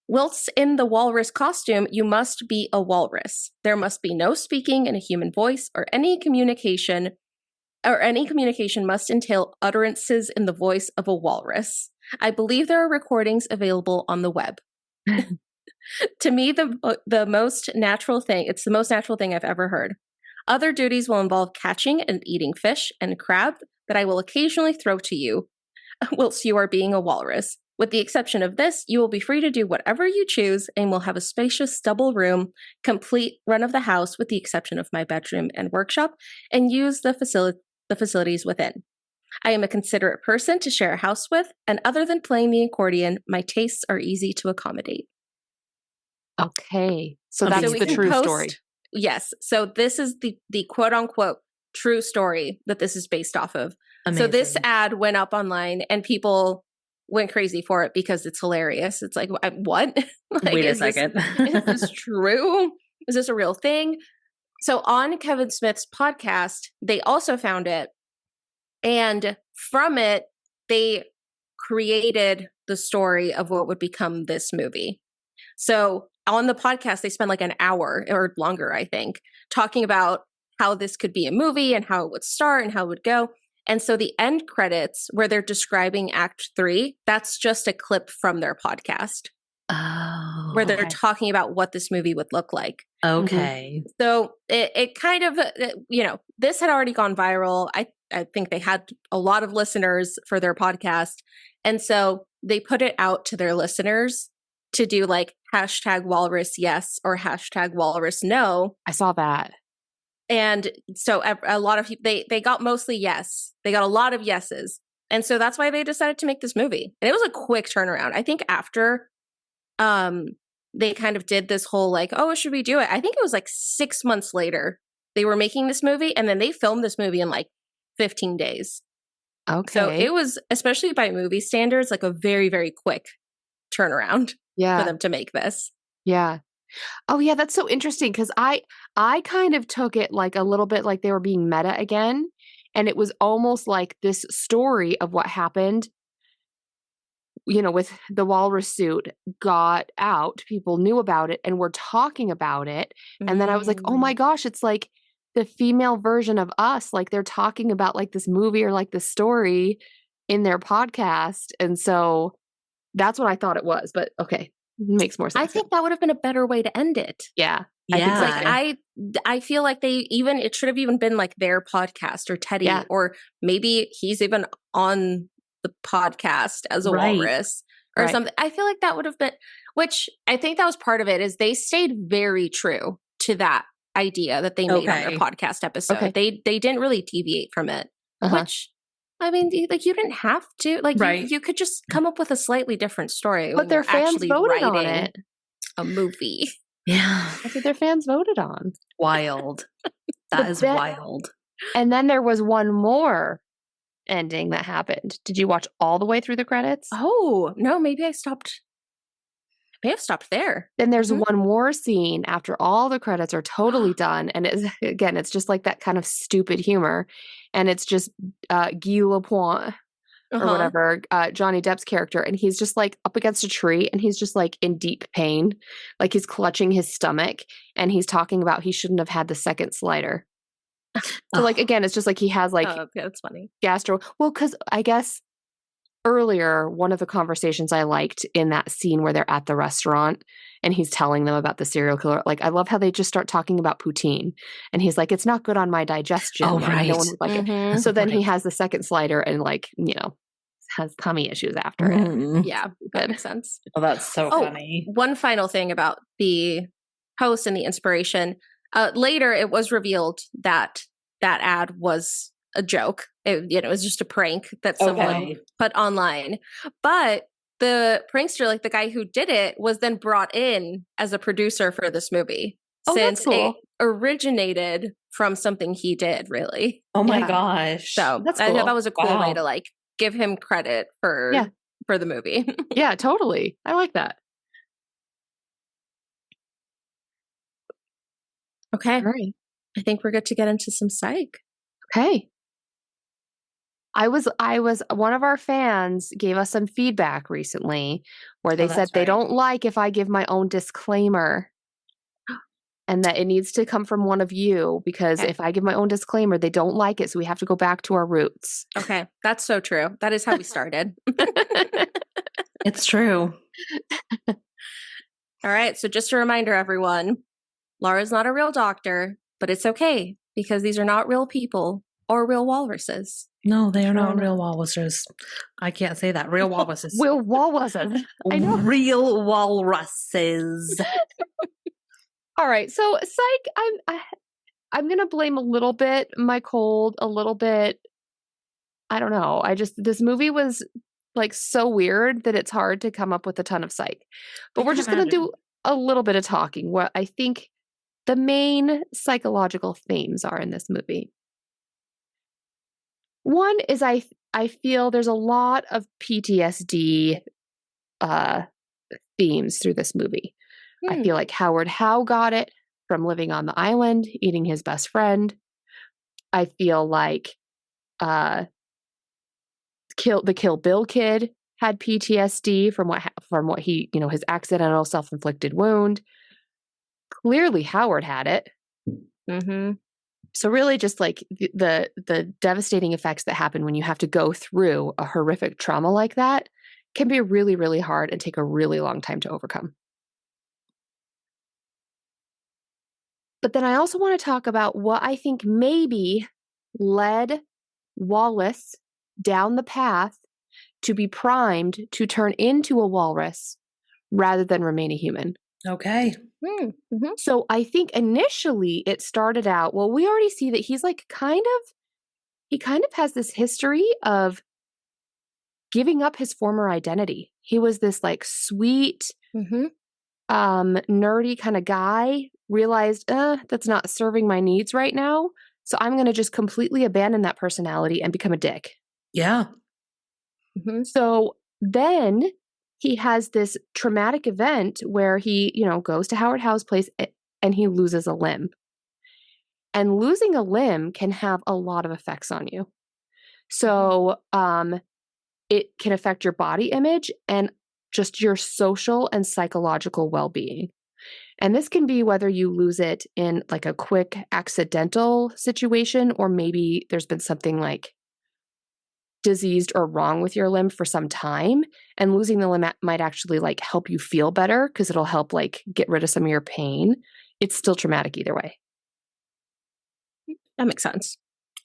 Speaker 2: Whilst in the walrus costume, you must be a walrus. There must be no speaking in a human voice, or any communication must entail utterances in the voice of a walrus. I believe there are recordings available on the web. To me, the most natural thing, it's the most natural thing I've ever heard. Other duties will involve catching and eating fish and crab that I will occasionally throw to you whilst you are being a walrus. With the exception of this, you will be free to do whatever you choose and will have a spacious double room, complete run of the house with the exception of my bedroom and workshop, and use the facilities within. I am a considerate person to share a house with, and other than playing the accordion, my tastes are easy to accommodate."
Speaker 3: Okay. So that's the true story.
Speaker 2: Yes. So this is the quote unquote true story that this is based off of.
Speaker 1: Amazing.
Speaker 2: So this ad went up online and people went crazy for it because it's hilarious. It's like, what? Like,
Speaker 1: wait a second.
Speaker 2: Is this true? Is this a real thing? So on Kevin Smith's podcast, they also found it. And from it, they created the story of what would become this movie. So on the podcast, they spent like an hour or longer, I think, talking about how this could be a movie and how it would start and how it would go. And so the end credits where they're describing Act 3, that's just a clip from their podcast.
Speaker 1: Oh.
Speaker 2: Where they're talking about what this movie would look like.
Speaker 1: Okay.
Speaker 2: So it kind of, this had already gone viral. I think they had a lot of listeners for their podcast. And so they put it out to their listeners to do like hashtag walrus yes or hashtag walrus no.
Speaker 3: I saw that.
Speaker 2: And so a lot of people, they got mostly yes. They got a lot of yeses. And so that's why they decided to make this movie. And it was a quick turnaround. I think after they kind of did this whole like, oh, should we do it? I think it was like 6 months later they were making this movie, and then they filmed this movie in like 15 days.
Speaker 3: Okay.
Speaker 2: So it was, especially by movie standards, like a very, very quick turnaround for them to make this.
Speaker 3: Yeah. Oh yeah, that's so interesting because I kind of took it like a little bit like they were being meta again, and it was almost like this story of what happened, you know, with the walrus suit got out, people knew about it and were talking about it, and then I was like, oh my gosh, it's like the female version of us, like they're talking about like this movie or like this story in their podcast, and so that's what I thought it was. But okay. Makes more sense.
Speaker 2: I think that would have been a better way to end it.
Speaker 3: Yeah.
Speaker 1: Yeah.
Speaker 3: I think so.
Speaker 2: Like I feel like it should have even been like their podcast or Teddy, or maybe he's even on the podcast as a walrus or something. I feel like that would have been, which I think that was part of it, is they stayed very true to that idea that they made on their podcast episode. They didn't really deviate from it, which I mean, like you didn't have to. Like you could just come up with a slightly different story.
Speaker 3: But their fans voted on it.
Speaker 2: A movie.
Speaker 1: Yeah.
Speaker 3: That's what their fans voted on.
Speaker 1: Wild. That is wild.
Speaker 3: And then there was one more ending that happened. Did you watch all the way through the credits?
Speaker 2: Oh, no, maybe I stopped. May have stopped there.
Speaker 3: Then there's one more scene after all the credits are totally done. And it's just like that kind of stupid humor. And it's just Guy Lapointe or whatever, Johnny Depp's character. And he's just like up against a tree and he's just like in deep pain. Like he's clutching his stomach and he's talking about he shouldn't have had the second slider. So like, again, it's just like he has like,
Speaker 2: that's funny.
Speaker 3: Well, because I guess earlier, one of the conversations I liked in that scene where they're at the restaurant and he's telling them about the serial killer. Like, I love how they just start talking about poutine. And he's like, it's not good on my digestion.
Speaker 1: Oh,
Speaker 3: like,
Speaker 1: right.
Speaker 3: No one would like it. So then he has the second slider and like, you know, has tummy issues after it.
Speaker 2: Yeah, that makes sense.
Speaker 1: Oh, that's so funny.
Speaker 2: One final thing about the post and the inspiration. Later, it was revealed that that ad was a joke. It was just a prank that someone put online. But the prankster, like the guy who did it, was then brought in as a producer for this movie. Since it originated from something he did, really.
Speaker 1: Oh my gosh.
Speaker 2: So
Speaker 3: that's
Speaker 2: I
Speaker 3: cool.
Speaker 2: thought that was a cool way to like give him credit for the movie.
Speaker 3: Yeah, totally. I like that.
Speaker 2: Okay.
Speaker 3: All right.
Speaker 2: I think we're good to get into some psych.
Speaker 3: Okay. I was one of our fans gave us some feedback recently where they said they don't like if I give my own disclaimer and that it needs to come from one of you because if I give my own disclaimer, they don't like it. So we have to go back to our roots.
Speaker 2: Okay. That's so true. That is how we started.
Speaker 1: It's true.
Speaker 2: All right. So just a reminder, everyone, Laura's not a real doctor, but it's okay because these are not real people or real walruses.
Speaker 1: No, they are not real walruses. I can't say that. Real walruses.
Speaker 3: Real walruses. I know.
Speaker 1: Real walruses.
Speaker 3: All right. So psych, I'm going to blame a little bit my cold, a little bit. I don't know. This movie was like so weird that it's hard to come up with a ton of psych. But we're just going to do a little bit of talking. What I think the main psychological themes are in this movie. One is I feel there's a lot of PTSD themes through this movie. I feel like Howard Howe got it from living on the island, eating his best friend. I feel like the Kill Bill kid had PTSD from what he, his accidental self-inflicted wound. Clearly Howard had it.
Speaker 2: Mm-hmm.
Speaker 3: So really just like the devastating effects that happen when you have to go through a horrific trauma like that can be really, really hard and take a really long time to overcome. But then I also want to talk about what I think maybe led Wallace down the path to be primed to turn into a walrus rather than remain a human.
Speaker 1: Okay.
Speaker 2: Mm-hmm.
Speaker 3: So I think initially it started out, well, we already see that he's like he kind of has this history of giving up his former identity. He was this like sweet,
Speaker 2: Mm-hmm.
Speaker 3: nerdy kind of guy, realized, that's not serving my needs right now. So I'm going to just completely abandon that personality and become a dick.
Speaker 1: Yeah.
Speaker 2: Mm-hmm.
Speaker 3: So then he has this traumatic event where he, goes to Howard Howe's place and he loses a limb. And losing a limb can have a lot of effects on you. So it can affect your body image and just your social and psychological well-being. And this can be whether you lose it in like a quick accidental situation, or maybe there's been something like diseased or wrong with your limb for some time, and losing the limb might actually like help you feel better because it'll help like get rid of some of your pain. It's still traumatic either way.
Speaker 2: That makes sense.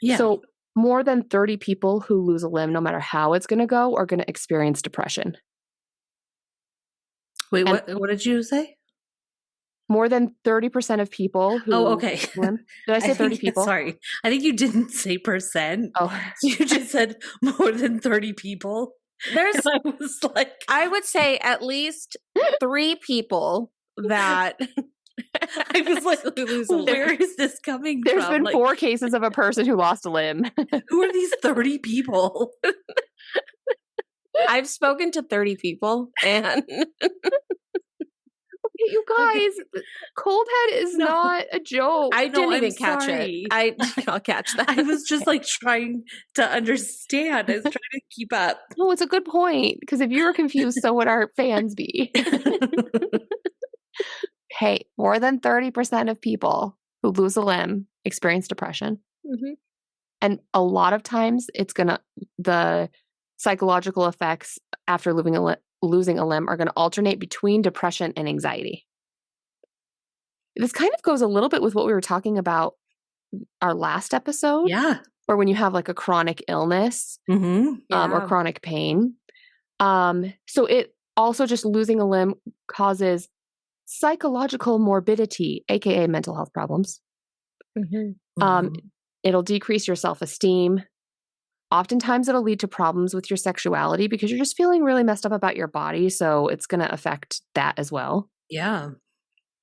Speaker 1: Yeah.
Speaker 3: So more than 30 people who lose a limb, no matter how it's going to go, are going to experience depression.
Speaker 1: Wait, what did you say?
Speaker 3: More than 30% of people who
Speaker 1: okay.
Speaker 3: lose a limb. Did I say 30 people?
Speaker 1: Sorry. I think you didn't say percent.
Speaker 3: Oh.
Speaker 1: You just said more than 30 people.
Speaker 2: There's,
Speaker 1: I was like,
Speaker 2: I would say at least 3 people that
Speaker 1: I was like, where is this coming
Speaker 3: There's
Speaker 1: from?
Speaker 3: been
Speaker 1: Like,
Speaker 3: 4 cases of a person who lost a limb.
Speaker 1: who are these 30 people?
Speaker 2: I've spoken to 30 people, and
Speaker 3: You guys, cold head is not a joke.
Speaker 2: I didn't
Speaker 1: I'm
Speaker 2: even catch
Speaker 1: sorry.
Speaker 2: it. I'll catch that.
Speaker 1: I was just like trying to understand. I was trying to keep up.
Speaker 3: No, it's a good point, because if you were confused, so would our fans be. Hey, more than 30% of people who lose a limb experience depression.
Speaker 2: Mm-hmm.
Speaker 3: And a lot of times the psychological effects after losing a limb are going to alternate between depression and anxiety. This kind of goes a little bit with what we were talking about our last episode.
Speaker 1: Yeah.
Speaker 3: Or when you have like a chronic illness or chronic pain. So it also, just losing a limb causes psychological morbidity, aka mental health problems. It'll decrease your self-esteem. Oftentimes it'll lead to problems with your sexuality because you're just feeling really messed up about your body. So it's going to affect that as well.
Speaker 1: Yeah.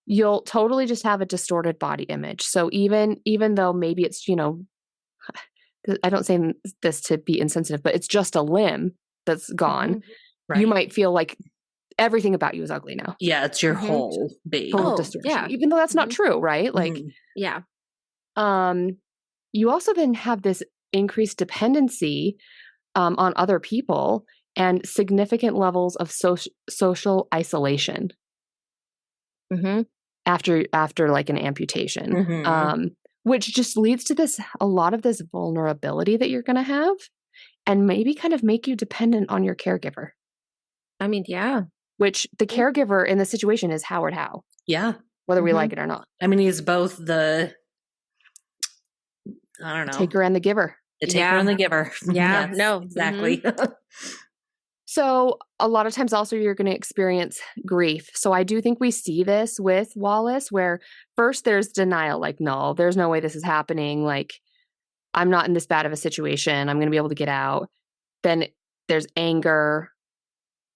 Speaker 3: You'll totally just have a distorted body image. So even though maybe it's, I don't say this to be insensitive, but it's just a limb that's gone.
Speaker 1: Right.
Speaker 3: You might feel like everything about you is ugly now.
Speaker 1: Yeah, it's your whole being.
Speaker 3: Full of distortion. Even though that's not true, right? Like,
Speaker 2: yeah.
Speaker 3: You also then have this increased dependency on other people and significant levels of social isolation after like an amputation, which just leads to a lot of this vulnerability that you're going to have, and maybe kind of make you dependent on your caregiver.
Speaker 2: I mean, yeah.
Speaker 3: Which the caregiver in the situation is Howard Howe.
Speaker 1: Yeah.
Speaker 3: Whether we like it or not.
Speaker 1: I mean, he's both the, I don't know,
Speaker 3: taker and the giver.
Speaker 1: The taker and the giver.
Speaker 2: Yeah.
Speaker 1: Yes,
Speaker 2: no.
Speaker 1: exactly.
Speaker 3: So a lot of times also you're going to experience grief. So I do think we see this with Wallace, where first there's denial, like, no, there's no way this is happening. Like, I'm not in this bad of a situation. I'm going to be able to get out. Then there's anger,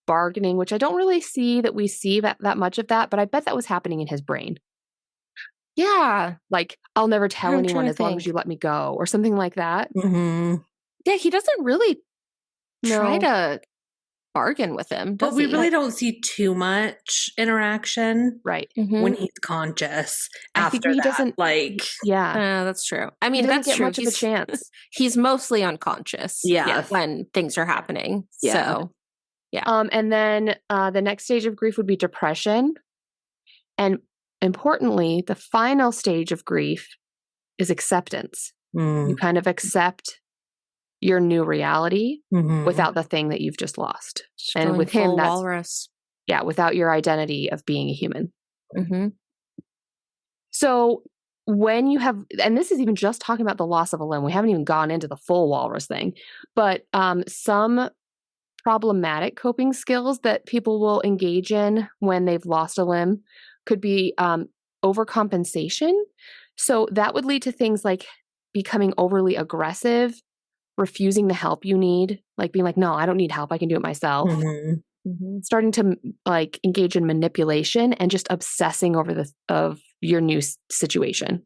Speaker 3: bargaining, which I don't really see that we see that much of that, but I bet that was happening in his brain.
Speaker 2: Yeah.
Speaker 3: Like, I'll never tell anyone as long as you let me go, or something like that.
Speaker 2: Yeah, he doesn't really try to bargain with him,
Speaker 1: but we really don't see too much interaction,
Speaker 3: right?
Speaker 1: When he's conscious. After
Speaker 3: he
Speaker 1: that,
Speaker 3: doesn't,
Speaker 1: like,
Speaker 3: that's
Speaker 2: true. I mean, that's
Speaker 3: get
Speaker 2: true.
Speaker 3: Much of a chance.
Speaker 2: He's mostly unconscious, when things are happening. So,
Speaker 3: and then the next stage of grief would be depression, and importantly, the final stage of grief is acceptance. You kind of accept your new reality without the thing that you've just lost. And with him, that's
Speaker 2: walrus.
Speaker 3: Yeah, without your identity of being a human. So when you have, and this is even just talking about the loss of a limb, we haven't even gone into the full walrus thing, but some problematic coping skills that people will engage in when they've lost a limb could be overcompensation. So that would lead to things like becoming overly aggressive, refusing the help you need, like being like, no, I don't need help, I can do it myself. Starting to like engage in manipulation and just obsessing over of your new situation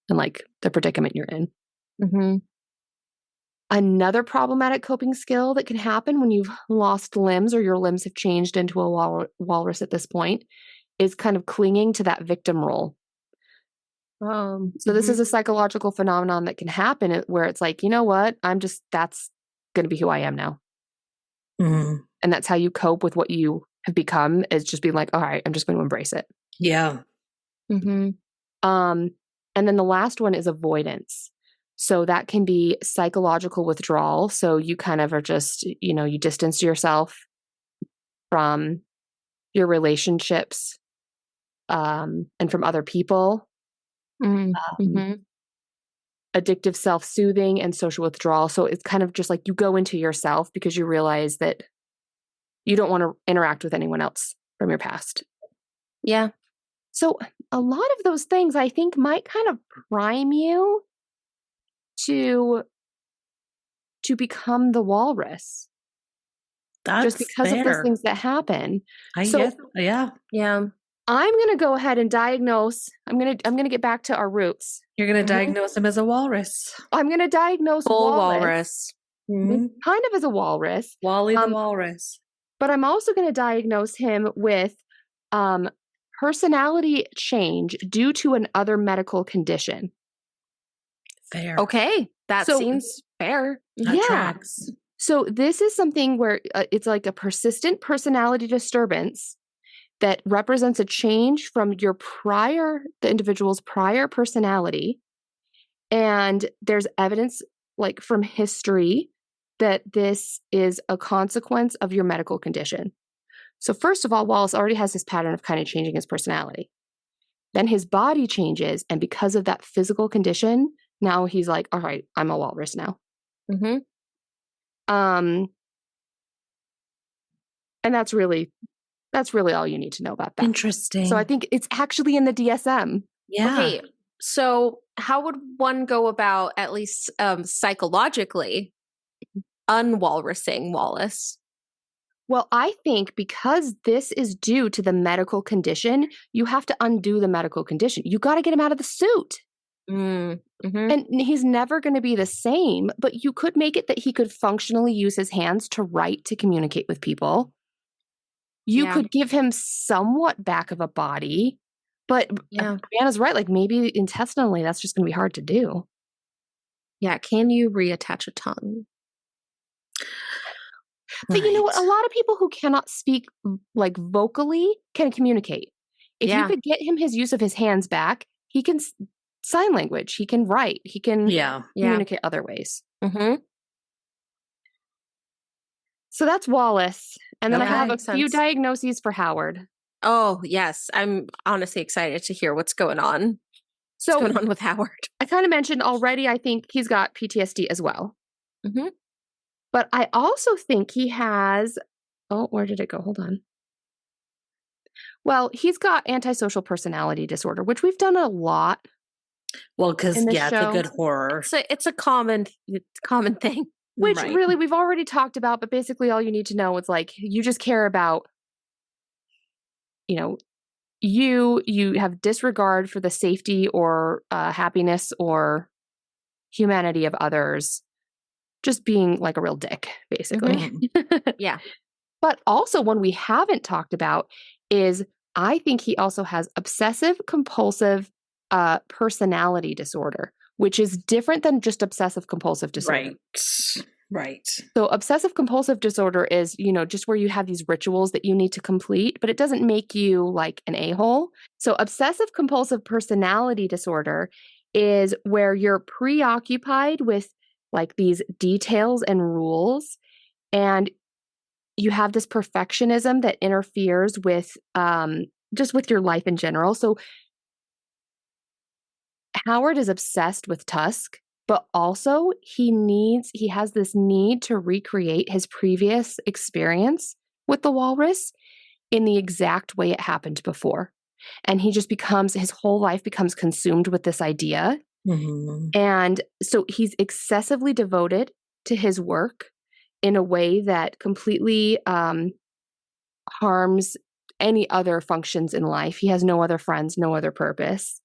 Speaker 3: and like the predicament you're in. Another problematic coping skill that can happen when you've lost limbs or your limbs have changed into a walrus at this point is kind of clinging to that victim role. So this is a psychological phenomenon that can happen where it's like, you know what, that's going to be who I am now. And that's how you cope with what you have become, is just being like, all right, I'm just going to embrace it.
Speaker 1: Yeah.
Speaker 3: And then the last one is avoidance. So that can be psychological withdrawal. So you kind of are just, you distance yourself from your relationships and from other people. Addictive self-soothing and social withdrawal. So it's kind of just like you go into yourself because you realize that you don't want to interact with anyone else from your past.
Speaker 2: Yeah.
Speaker 3: So a lot of those things I think might kind of prime you to become the walrus.
Speaker 1: That's
Speaker 3: just because
Speaker 1: fair.
Speaker 3: of those things that happen.
Speaker 1: I guess, yeah.
Speaker 3: I'm going to go ahead and diagnose. I'm going to get back to our roots.
Speaker 1: You're going to diagnose him as a walrus.
Speaker 3: I'm going to diagnose
Speaker 2: full walrus.
Speaker 3: Kind of as a walrus.
Speaker 1: Wally the walrus.
Speaker 3: But I'm also going to diagnose him with personality change due to an other medical condition.
Speaker 1: Fair.
Speaker 2: Okay. That seems fair.
Speaker 1: That tracks.
Speaker 3: So this is something where it's like a persistent personality disturbance that represents a change from the individual's prior personality. And there's evidence like from history that this is a consequence of your medical condition. So first of all, Wallace already has this pattern of kind of changing his personality. Then his body changes. And because of that physical condition, now he's like, all right, I'm a walrus now. And that's really all you need to know about that.
Speaker 1: Interesting.
Speaker 3: So I think it's actually in the DSM.
Speaker 1: Yeah.
Speaker 2: Okay. So how would one go about, at least psychologically, unwalrusing Wallace?
Speaker 3: Well, I think because this is due to the medical condition, you have to undo the medical condition. You got to get him out of the suit. And he's never going to be the same, but you could make it that he could functionally use his hands to write, to communicate with people. You could give him somewhat back of a body, but Anna's right. Like maybe intestinally, that's just going to be hard to do.
Speaker 2: Yeah. Can you reattach a tongue?
Speaker 3: But you know what? A lot of people who cannot speak like vocally can communicate. If you could get him his use of his hands back, he can sign language, he can write, he can communicate other ways. So that's Wallace. And then I have a few diagnoses for Howard.
Speaker 2: Oh, yes. I'm honestly excited to hear what's going on. What's going on with Howard?
Speaker 3: I kind of mentioned already, I think he's got PTSD as well. But I also think he has, where did it go? Hold on. Well, he's got antisocial personality disorder, which we've done a lot.
Speaker 1: Well, because, it's a good horror.
Speaker 2: It's a common thing.
Speaker 3: Which really we've already talked about, but basically all you need to know is like, you just care about, you have disregard for the safety or happiness or humanity of others. Just being like a real dick, basically. But also one we haven't talked about is I think he also has obsessive compulsive personality disorder, which is different than just obsessive compulsive disorder.
Speaker 1: Right.
Speaker 3: So obsessive compulsive disorder is, just where you have these rituals that you need to complete, but it doesn't make you like an a-hole. So obsessive compulsive personality disorder is where you're preoccupied with like these details and rules, and you have this perfectionism that interferes with just with your life in general. So Howard is obsessed with Tusk, but also he has this need to recreate his previous experience with the walrus in the exact way it happened before. And he just his whole life becomes consumed with this idea.
Speaker 1: Mm-hmm.
Speaker 3: And so he's excessively devoted to his work in a way that completely harms any other functions in life. He has no other friends, no other purpose.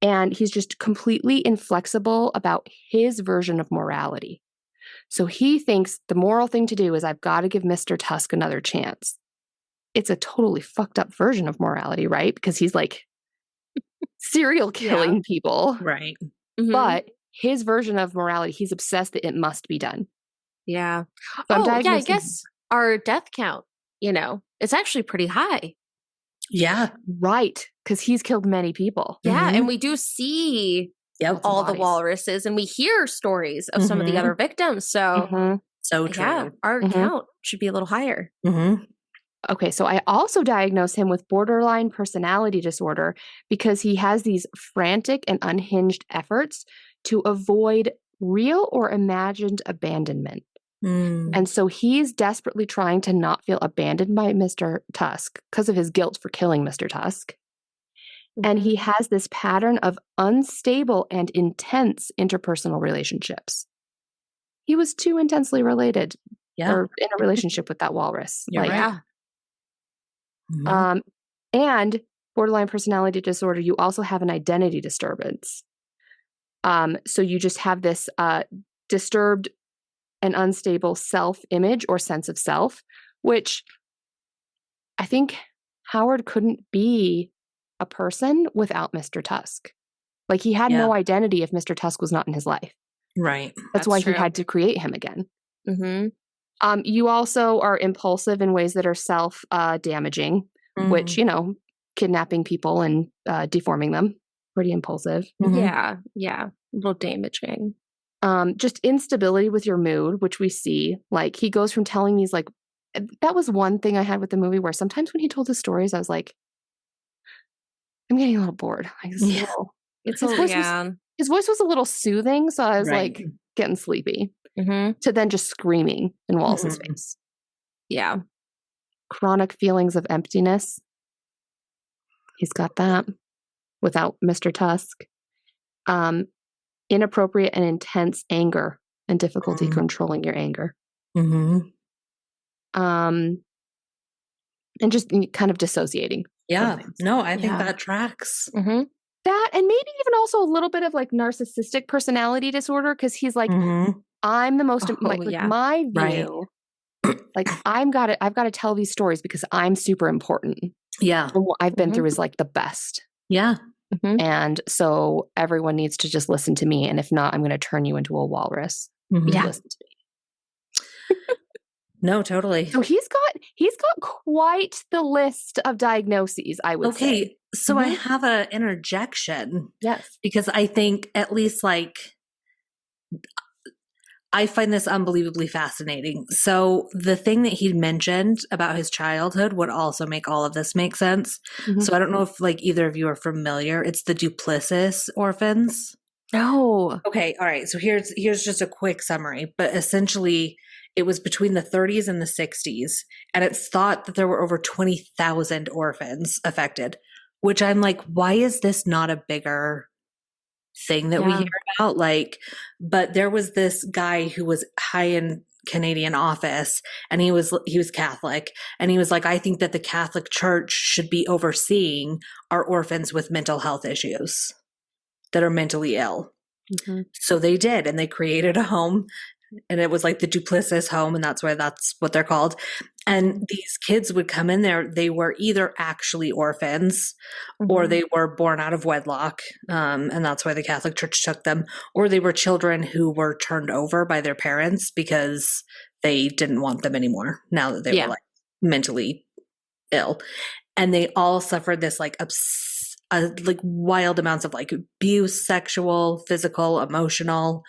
Speaker 3: And he's just completely inflexible about his version of morality. So he thinks the moral thing to do is I've got to give Mr. Tusk another chance. It's a totally fucked up version of morality, right? Because he's like serial killing people.
Speaker 1: Right.
Speaker 2: Mm-hmm.
Speaker 3: But his version of morality, he's obsessed that it must be done.
Speaker 2: Yeah.
Speaker 3: So
Speaker 2: I guess our death count, it's actually pretty high.
Speaker 1: Yeah.
Speaker 3: Right. Because he's killed many people.
Speaker 2: Yeah. And we do see all the walruses, and we hear stories of some of the other victims. So,
Speaker 1: so true.
Speaker 2: Yeah, our count should be a little higher.
Speaker 1: Mm-hmm.
Speaker 3: Okay, so I also diagnose him with borderline personality disorder because he has these frantic and unhinged efforts to avoid real or imagined abandonment. And so he's desperately trying to not feel abandoned by Mr. Tusk because of his guilt for killing Mr. Tusk. And he has this pattern of unstable and intense interpersonal relationships. He was too intensely related or in a relationship with that walrus.
Speaker 1: Right.
Speaker 3: And borderline personality disorder, you also have an identity disturbance. So you just have this disturbed and unstable self-image or sense of self, which I think Howard couldn't be a person without Mr. Tusk. Like he had no identity if Mr. Tusk was not in his life.
Speaker 1: Right.
Speaker 3: That's why he had to create him again. You also are impulsive in ways that are self-damaging, which, kidnapping people and deforming them. Pretty impulsive.
Speaker 2: Yeah. A little damaging.
Speaker 3: Just instability with your mood, which we see. Like he goes from telling these that was one thing I had with the movie where sometimes when he told his stories, I was like, I'm getting a little bored. His voice was a little soothing, so I was like getting sleepy. To then just screaming in Wallace's face.
Speaker 2: Yeah.
Speaker 3: Chronic feelings of emptiness. He's got that without Mr. Tusk. Inappropriate and intense anger and difficulty controlling your anger. And just kind of dissociating.
Speaker 1: Yeah. No, I think that tracks.
Speaker 3: That, and maybe even also a little bit of like narcissistic personality disorder, because he's like, I'm the most, my view, like I've got to tell these stories because I'm super important.
Speaker 1: Yeah.
Speaker 3: And what I've been through is like the best.
Speaker 1: Yeah.
Speaker 3: And so everyone needs to just listen to me. And if not, I'm going to turn you into a walrus.
Speaker 1: Yeah.
Speaker 3: Listen to me.
Speaker 1: No, totally.
Speaker 3: So he's got quite the list of diagnoses, I would say.
Speaker 1: Okay. So I have an interjection.
Speaker 3: Yes.
Speaker 1: Because I think at least I find this unbelievably fascinating. So the thing that he mentioned about his childhood would also make all of this make sense. So I don't know if either of you are familiar. It's the Duplessis orphans.
Speaker 3: No.
Speaker 1: Okay. All right. So here's just a quick summary, but essentially it was between the 30s and the 60s. And it's thought that there were over 20,000 orphans affected, which I'm like, why is this not a bigger thing that we hear about? But there was this guy who was high in Canadian office, and he was Catholic, and he was like, I think that the Catholic Church should be overseeing our orphans with mental health issues that are mentally ill. So they did, and they created a home, and it was like the Duplessis home, and that's what they're called. And these kids would come in there. They were either actually orphans or they were born out of wedlock. And that's why the Catholic Church took them, or they were children who were turned over by their parents because they didn't want them anymore now that they were mentally ill. And they all suffered this wild amounts of abuse, sexual, physical, emotional,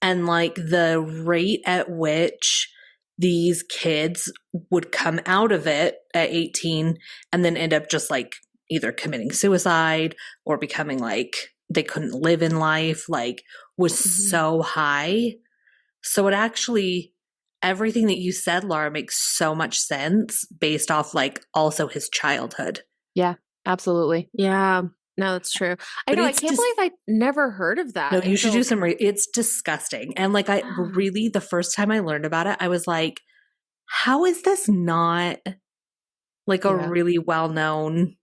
Speaker 1: and the rate at which these kids would come out of it at 18 and then end up just either committing suicide or becoming they couldn't live in life, like was so high. So it actually, everything that you said, Laura, makes so much sense based off like also his childhood.
Speaker 3: Yeah, absolutely.
Speaker 2: Yeah. No, that's true. I
Speaker 1: But
Speaker 2: know. I
Speaker 1: it's
Speaker 2: can't
Speaker 1: just-
Speaker 2: believe I never heard of that.
Speaker 1: No, you should
Speaker 2: until-
Speaker 1: do some, it's disgusting. And like, I really, the first time I learned about it, I was like, how is this not like a
Speaker 3: Yeah.
Speaker 1: really well-known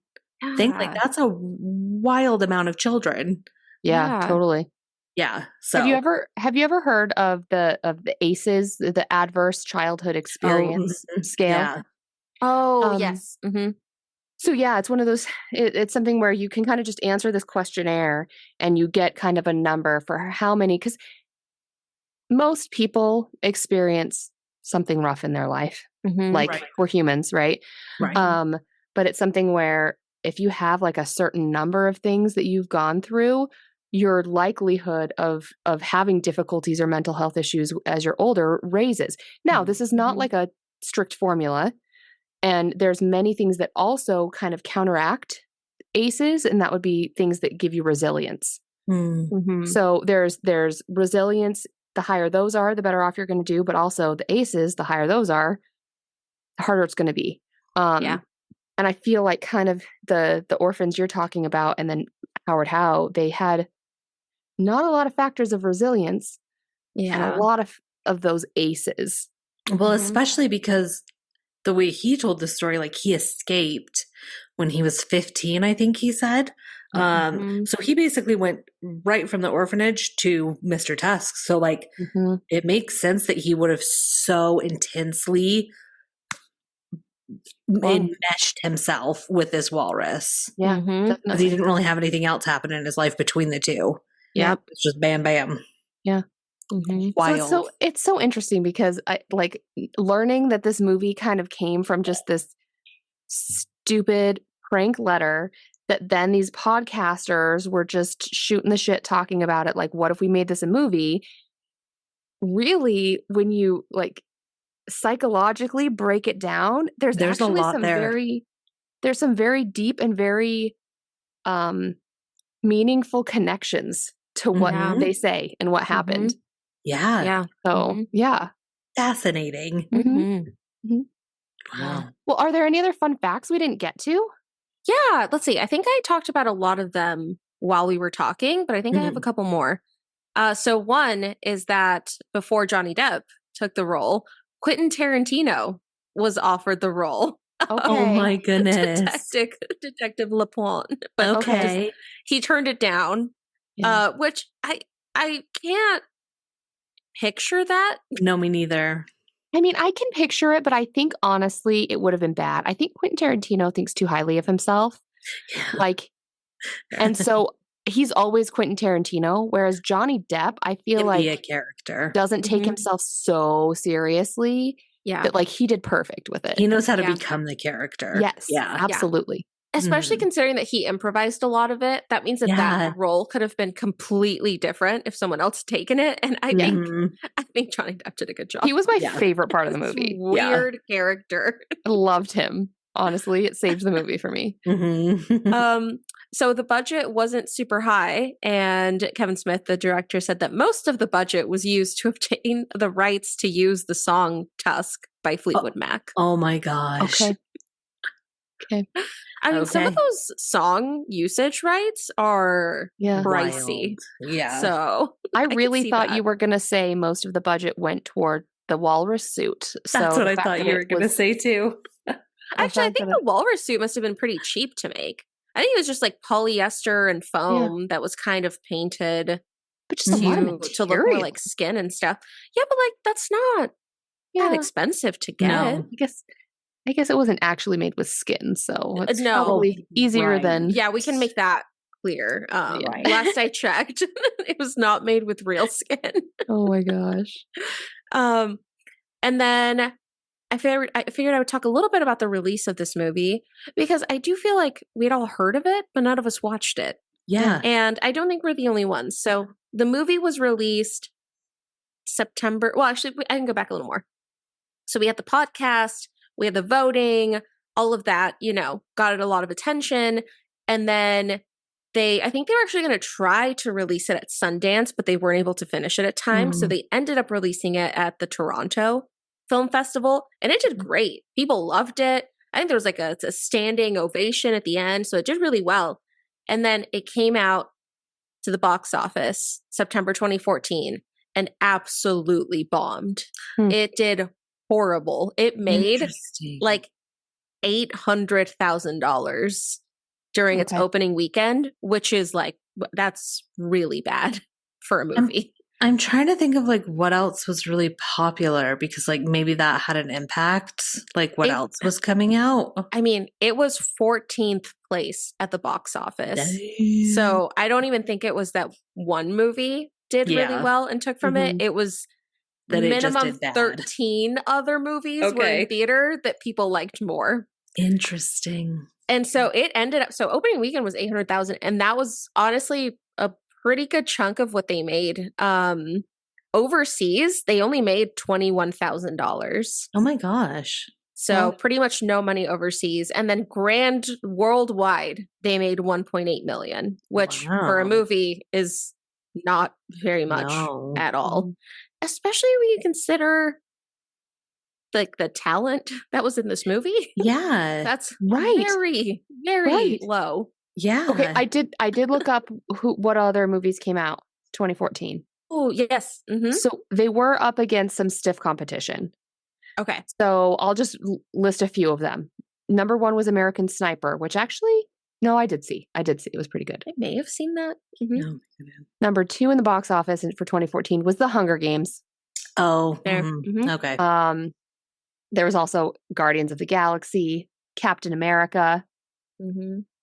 Speaker 1: thing? Like
Speaker 2: Yeah.
Speaker 1: that's a wild amount of children.
Speaker 3: Yeah,
Speaker 2: Yeah.
Speaker 3: totally.
Speaker 1: Yeah. So
Speaker 3: Have you ever heard of the ACEs, the Adverse Childhood Experience scale?
Speaker 1: Yeah.
Speaker 2: Oh, yes.
Speaker 3: So yeah, it's one of those, it's something where you can kind of just answer this questionnaire and you get kind of a number for how many, because most people experience something rough in their life. Like
Speaker 1: Right.
Speaker 3: we're humans, right?
Speaker 1: Right.
Speaker 3: But it's something where if you have like a certain number of things that you've gone through, your likelihood of having difficulties or mental health issues as you're older raises. Now, this is not like a strict formula. And there's many things that also kind of counteract ACEs, and that would be things that give you resilience. So there's resilience. The higher those are, the better off you're going to do. But also the ACEs, the higher those are, the harder it's going to be.
Speaker 2: Yeah.
Speaker 3: And I feel like kind of the orphans you're talking about, and then Howard Howe, they had not a lot of factors of resilience, and a lot of those ACEs.
Speaker 1: Well, especially because the way he told the story, like he escaped when he was 15, I think he said. So he basically went right from the orphanage to Mr. Tusk. So like it makes sense that he would have so intensely enmeshed himself with this walrus.
Speaker 3: Yeah,
Speaker 1: Because
Speaker 3: definitely.
Speaker 1: he didn't really have anything else happen in his life between the two.
Speaker 2: Yep.
Speaker 1: It's just bam, bam.
Speaker 3: Yeah.
Speaker 1: Wild.
Speaker 3: So it's so interesting because I like learning that this movie kind of came from just this stupid prank letter that then these podcasters were just shooting the shit talking about it. Like, what if we made this a movie? Really, when you like psychologically break it down, there's actually
Speaker 1: a lot
Speaker 3: some
Speaker 1: there.
Speaker 3: there's some very deep and very meaningful connections to what they say and what happened.
Speaker 1: Yeah.
Speaker 2: Yeah.
Speaker 3: So yeah.
Speaker 1: Fascinating. Wow.
Speaker 3: Well, are there any other fun facts we didn't get to?
Speaker 2: Yeah. Let's see. I think I talked about a lot of them while we were talking, but I think I have a couple more. So one is that before Johnny Depp took the role, Quentin Tarantino was offered the role.
Speaker 1: Oh my goodness.
Speaker 2: Detective Lapointe. But
Speaker 1: Okay.
Speaker 2: he turned it down, which I can't picture that.
Speaker 1: No, me neither.
Speaker 3: I mean, I can picture it, but I think honestly it would have been bad. I think Quentin Tarantino thinks too highly of himself.
Speaker 1: Yeah.
Speaker 3: Like, and so he's always Quentin Tarantino, whereas Johnny Depp, I feel
Speaker 1: Can
Speaker 3: like
Speaker 1: be a character.
Speaker 3: doesn't take himself so seriously.
Speaker 2: Yeah.
Speaker 3: That like he did perfect with it.
Speaker 1: He knows how to become the character.
Speaker 3: Yes.
Speaker 1: Yeah.
Speaker 3: Absolutely.
Speaker 2: Especially considering that he improvised a lot of it. That means that that role could have been completely different if someone else had taken it. And I think Johnny Depp did a good job.
Speaker 3: He was my favorite part of the movie.
Speaker 2: Weird character.
Speaker 3: I loved him. Honestly, it saved the movie for me.
Speaker 2: So the budget wasn't super high, and Kevin Smith, the director, said that most of the budget was used to obtain the rights to use the song Tusk by Fleetwood Mac.
Speaker 1: Oh my gosh.
Speaker 3: Okay.
Speaker 2: I mean, some of those song usage rights are pricey.
Speaker 1: Wild. Yeah.
Speaker 2: So
Speaker 3: I really thought you were going to say most of the budget went toward the walrus suit. So
Speaker 1: that's what I thought you were going to say too.
Speaker 2: Actually, I think the walrus suit must have been pretty cheap to make. I think it was just like polyester and foam that was kind of painted
Speaker 3: but just a lot of
Speaker 2: to look more like skin and stuff. Yeah, but like that's not that expensive to get.
Speaker 3: No. I guess it wasn't actually made with skin, so it's probably easier than.
Speaker 2: Yeah, we can make that clear. Last I checked, it was not made with real skin.
Speaker 3: Oh my gosh.
Speaker 2: And then I figured I would talk a little bit about the release of this movie because I do feel like we'd all heard of it, but none of us watched it.
Speaker 1: Yeah.
Speaker 2: And I don't think we're the only ones. So the movie was released September. Well, actually, I can go back a little more. So we had the podcast, we had the voting, all of that, got it a lot of attention. And then I think they were actually going to try to release it at Sundance, but they weren't able to finish it at time. So they ended up releasing it at the Toronto Film Festival, and it did great. People loved it. I think there was like a standing ovation at the end. So it did really well. And then it came out to the box office September 2014 and absolutely bombed. It did horrible. It made like $800,000 during its opening weekend, which is like, that's really bad for a movie.
Speaker 1: I'm trying to think of like what else was really popular, because like maybe that had an impact. Like what else was coming out?
Speaker 2: I mean, it was 14th place at the box office.
Speaker 1: Damn.
Speaker 2: So I don't even think it was that one movie did really well and took from it. It was
Speaker 1: that
Speaker 2: minimum 13 other movies were in theater that people liked more.
Speaker 1: Interesting.
Speaker 2: And so it ended up, so opening weekend was 800,000, and that was honestly a pretty good chunk of what they made. Overseas, they only made $21,000.
Speaker 1: Oh my gosh.
Speaker 2: So pretty much no money overseas. And then grand worldwide, they made 1.8 million, which for a movie is not very much at all. Especially when you consider like the talent that was in this movie.
Speaker 1: Yeah.
Speaker 2: That's very, very low.
Speaker 1: Yeah.
Speaker 3: Okay, I did look up what other movies came out 2014.
Speaker 2: Oh, yes.
Speaker 3: So they were up against some stiff competition.
Speaker 2: Okay.
Speaker 3: So I'll just list a few of them. Number 1 was American Sniper, which actually, no, I did see. It was pretty good.
Speaker 2: I may have seen that.
Speaker 1: No.
Speaker 3: Number 2 in the box office for 2014 was The Hunger Games.
Speaker 1: Oh, okay.
Speaker 3: There was also Guardians of the Galaxy, Captain America,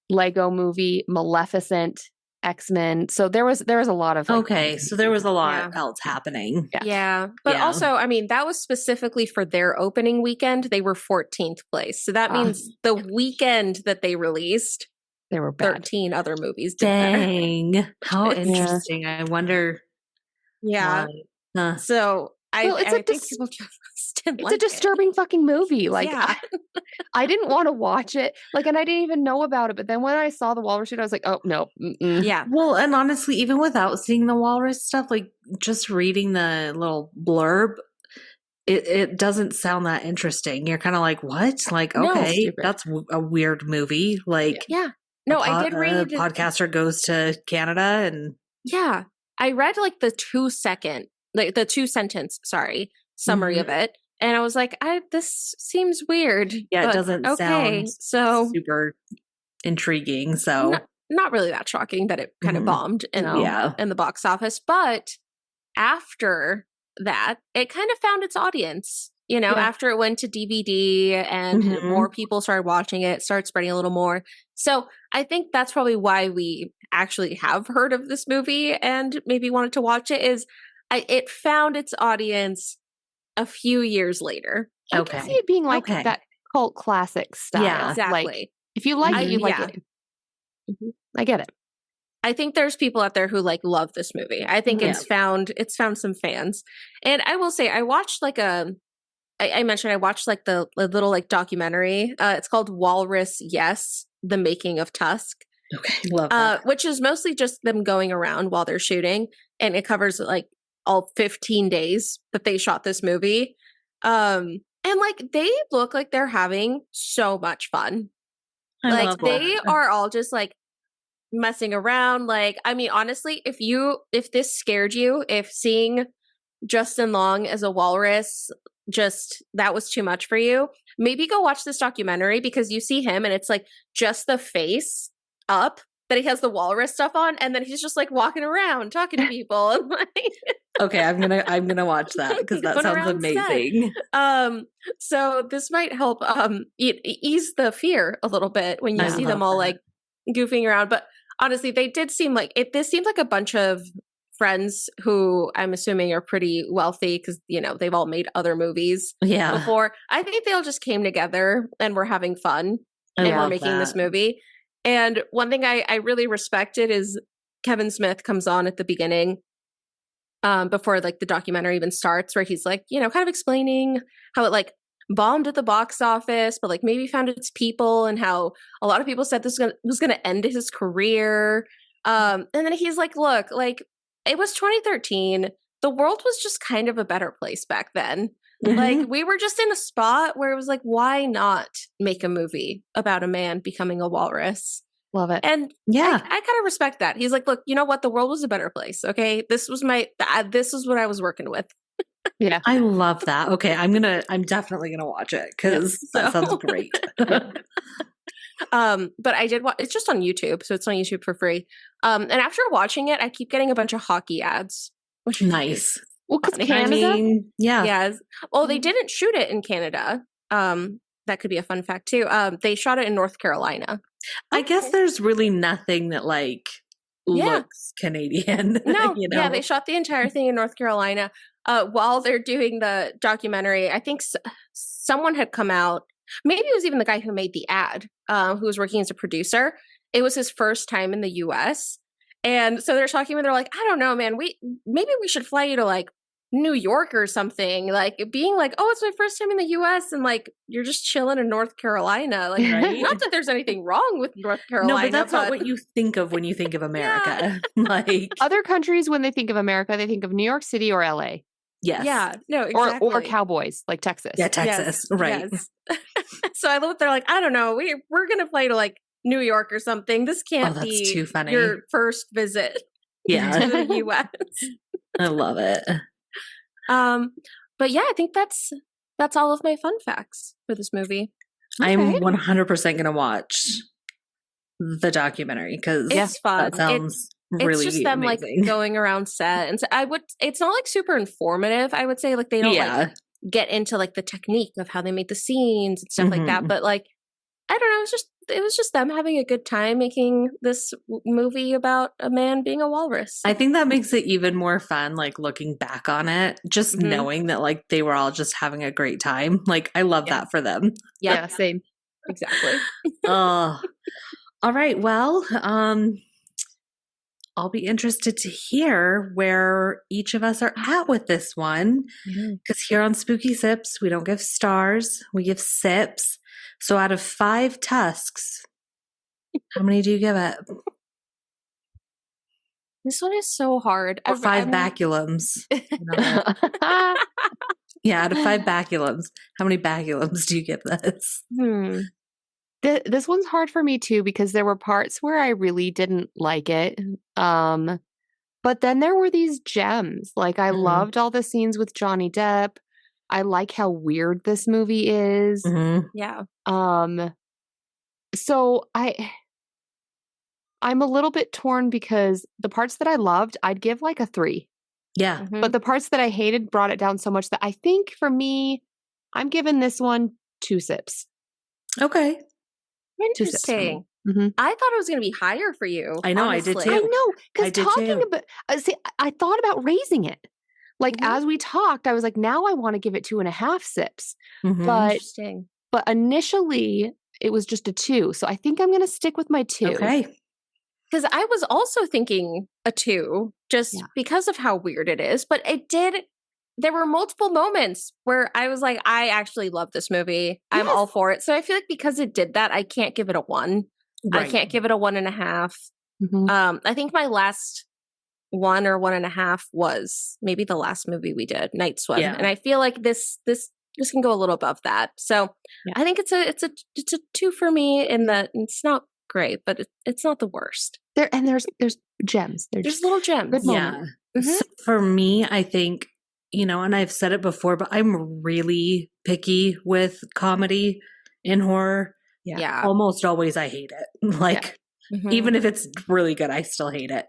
Speaker 3: Lego Movie, Maleficent, X-Men. So there was a lot of
Speaker 1: so there was a lot else happening.
Speaker 2: Yeah. But also, I mean, that was specifically for their opening weekend. They were 14th place. So that means the weekend that they released,
Speaker 3: they were bad.
Speaker 2: 13 other movies did better.
Speaker 1: How interesting. I wonder.
Speaker 2: Yeah. So I think people just didn't like
Speaker 3: a disturbing fucking movie. Like, I didn't want to watch it. Like, and I didn't even know about it. But then when I saw the walrus shit, I was like, oh, no.
Speaker 2: Yeah.
Speaker 1: Well, and honestly, even without seeing the walrus stuff, like just reading the little blurb, it doesn't sound that interesting. You're kind of like, what? Like, okay, that's a weird movie. Like,
Speaker 2: no, I did read.
Speaker 1: A podcaster goes to Canada and.
Speaker 2: Yeah. I read like the 2-sentence, summary of it. And I was like, this seems weird.
Speaker 1: Yeah, it doesn't sound super intriguing. So
Speaker 2: not really that shocking that it kind of bombed in the box office. But after that, it kind of found its audience. You know, after it went to DVD and more people started watching it, started spreading a little more. So I think that's probably why we actually have heard of this movie and maybe wanted to watch it, is it found its audience a few years later.
Speaker 3: I can see it being like that cult classic style.
Speaker 2: Yeah, exactly.
Speaker 3: Like, if you like it, you like it. I get it.
Speaker 2: I think there's people out there who like love this movie. I think it's found some fans. And I will say, I watched like I mentioned I watched like the little like documentary. It's called Walrus Yes, The Making of Tusk.
Speaker 1: Okay, love that.
Speaker 2: Which is mostly just them going around while they're shooting, and it covers like all 15 days that they shot this movie. And like they look like they're having so much fun. Like they are all just like messing around. Like, I mean, honestly, if this scared you, if seeing Justin Long as a walrus that was too much for you, maybe go watch this documentary, because you see him and it's like just the face up that he has the walrus stuff on, and then he's just like walking around talking to people and like
Speaker 1: okay, I'm gonna watch that, because that sounds amazing.
Speaker 2: So this might help ease the fear a little bit when you see them all like goofing around. But honestly, they did seem like this seemed like a bunch of friends who I'm assuming are pretty wealthy, because they've all made other movies before. I think they all just came together and were having fun and were making this movie. And one thing I really respected is Kevin Smith comes on at the beginning, before like the documentary even starts, where he's like, kind of explaining how it like bombed at the box office, but like maybe found its people, and how a lot of people said this was going to end his career. And then he's like, look, like it was 2013. The world was just kind of a better place back then. Like we were just in a spot where it was like, why not make a movie about a man becoming a walrus?
Speaker 3: Love it.
Speaker 2: And
Speaker 1: Yeah.
Speaker 2: I kind of respect that. He's like, look, you know what? The world was a better place. Okay. This was what I was working with.
Speaker 3: Yeah.
Speaker 1: I love that. Okay. I'm definitely gonna watch it because that sounds great.
Speaker 2: But I did watch, it's just on YouTube. So it's on YouTube for free. And after watching it, I keep getting a bunch of hockey ads. Which
Speaker 1: Nice.
Speaker 3: Well, because
Speaker 2: funny.
Speaker 3: Canada.
Speaker 1: I mean, yeah.
Speaker 2: Yes. Well, they didn't shoot it in Canada. That could be a fun fact too. They shot it in North Carolina.
Speaker 1: I guess there's really nothing that like looks Canadian.
Speaker 2: No,
Speaker 1: you know?
Speaker 2: yeah, they shot the entire thing in North Carolina. While they're doing the documentary, I think someone had come out. Maybe it was even the guy who made the ad, who was working as a producer. It was his first time in the U.S. And so they're talking and they're like, I don't know, man, maybe we should fly you to like New York or something, like being like, oh, it's my first time in the US and like you're just chilling in North Carolina, like
Speaker 1: Right?
Speaker 2: not that there's anything wrong with North Carolina.
Speaker 1: No, but that's not what you think of when you think of America. Like
Speaker 3: Other countries, when they think of America, they think of New York City or LA.
Speaker 1: yes.
Speaker 2: Yeah, no, exactly.
Speaker 3: Or cowboys like Texas.
Speaker 1: Yeah, Texas.
Speaker 2: Yes,
Speaker 1: right.
Speaker 2: yes. So I love they're like, I don't know, we're gonna fly to like New York or something. This can't
Speaker 1: that's
Speaker 2: be
Speaker 1: too funny.
Speaker 2: your first visit
Speaker 1: Yeah.
Speaker 2: to the US.
Speaker 1: I love it.
Speaker 2: But yeah, I think that's all of my fun facts for this movie.
Speaker 1: I'm 100% gonna watch the documentary because
Speaker 2: It's fun.
Speaker 1: that sounds really
Speaker 2: it's just them
Speaker 1: amazing.
Speaker 2: like going around set, and so it's not like super informative. I would say like they don't like get into like the technique of how they made the scenes and stuff like that. But like I don't know, it was just them having a good time making this movie about a man being a walrus.
Speaker 1: I think that makes it even more fun, like looking back on it, just knowing that like they were all just having a great time. Like I love that for them.
Speaker 3: Yeah, same.
Speaker 2: Exactly.
Speaker 1: All right. Well, I'll be interested to hear where each of us are at with this one. Because here on Spooky Sips, we don't give stars, we give sips. So out of 5 tusks, how many do you give it?
Speaker 2: This one is so hard.
Speaker 1: Or 5 baculums. Yeah, out of 5 baculums, how many baculums do you give this?
Speaker 3: This one's hard for me too because there were parts where I really didn't like it. But then there were these gems. Like I loved all the scenes with Johnny Depp. I like how weird this movie is.
Speaker 2: Yeah.
Speaker 3: So I'm a little bit torn because the parts that I loved, I'd give like a 3.
Speaker 1: Yeah.
Speaker 3: But the parts that I hated brought it down so much that I think for me, I'm giving this one 2 sips.
Speaker 1: Okay.
Speaker 2: Interesting. I thought it was going to be higher for you.
Speaker 1: I know,
Speaker 2: honestly.
Speaker 1: I did too.
Speaker 3: I know, because talking
Speaker 1: too.
Speaker 3: about, see, I thought about raising it. Like as we talked, I was like, now I want to give it 2.5 sips. But
Speaker 2: Interesting.
Speaker 3: But initially, it was just a 2. So I think I'm going to stick with my 2.
Speaker 1: Okay.
Speaker 2: Because I was also thinking a 2, just because of how weird it is. But there were multiple moments where I was like, I actually love this movie. I'm all for it. So I feel like because it did that, I can't give it a 1. Right. I can't give it a 1.5. I think my last 1 or 1.5 was maybe the last movie we did, Night Swim. Yeah. And I feel like this can go a little above that. So I think it's a 2 for me in that it's not great, but it's not the worst.
Speaker 3: There's gems.
Speaker 2: There's little gems.
Speaker 3: Good
Speaker 1: yeah. So for me, I think, and I've said it before, but I'm really picky with comedy in horror.
Speaker 2: Yeah.
Speaker 1: Almost always I hate it. Like even if it's really good, I still hate it.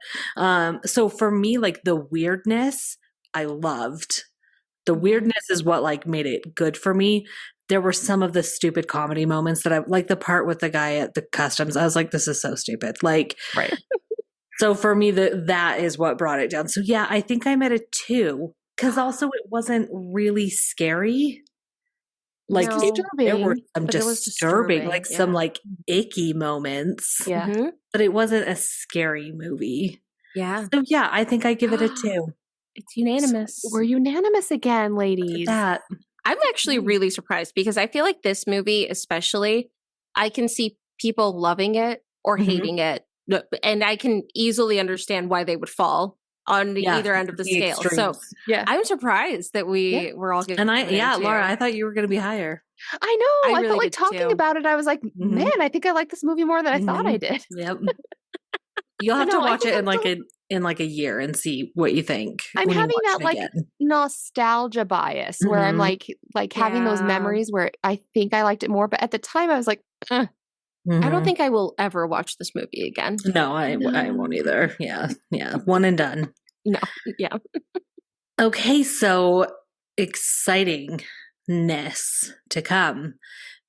Speaker 1: So for me, like the weirdness, I loved. The weirdness is what like made it good for me. There were some of the stupid comedy moments that I like the part with the guy at the customs. I was like, this is so stupid. Like,
Speaker 3: right. So
Speaker 1: for me, that is what brought it down. So yeah, I think I'm at a 2 because also it wasn't really scary. Like there were some disturbing, like some like icky moments.
Speaker 3: Yeah.
Speaker 1: But it wasn't a scary movie.
Speaker 2: Yeah.
Speaker 1: So yeah, I think I give it a 2.
Speaker 2: It's unanimous.
Speaker 3: So we're unanimous again, ladies.
Speaker 1: That.
Speaker 2: I'm actually really surprised because I feel like this movie, especially, I can see people loving it or hating it and I can easily understand why they would fall on either end of the scale.
Speaker 1: Extremes.
Speaker 2: So I'm surprised that we were all giving
Speaker 1: And Laura, I thought you were going to be higher.
Speaker 3: I know. I
Speaker 2: really
Speaker 3: felt like talking about it. I was like, man, I think I like this movie more than I thought I did.
Speaker 1: Yep. You'll have to watch it in like a year and see what you think.
Speaker 3: I'm having that like nostalgia bias where I'm like having those memories where I think I liked it more, but at the time I was like,
Speaker 2: I don't think I will ever watch this movie again.
Speaker 1: No, I won't either. Yeah. One and done.
Speaker 2: No. Yeah.
Speaker 1: Okay, so excitingness to come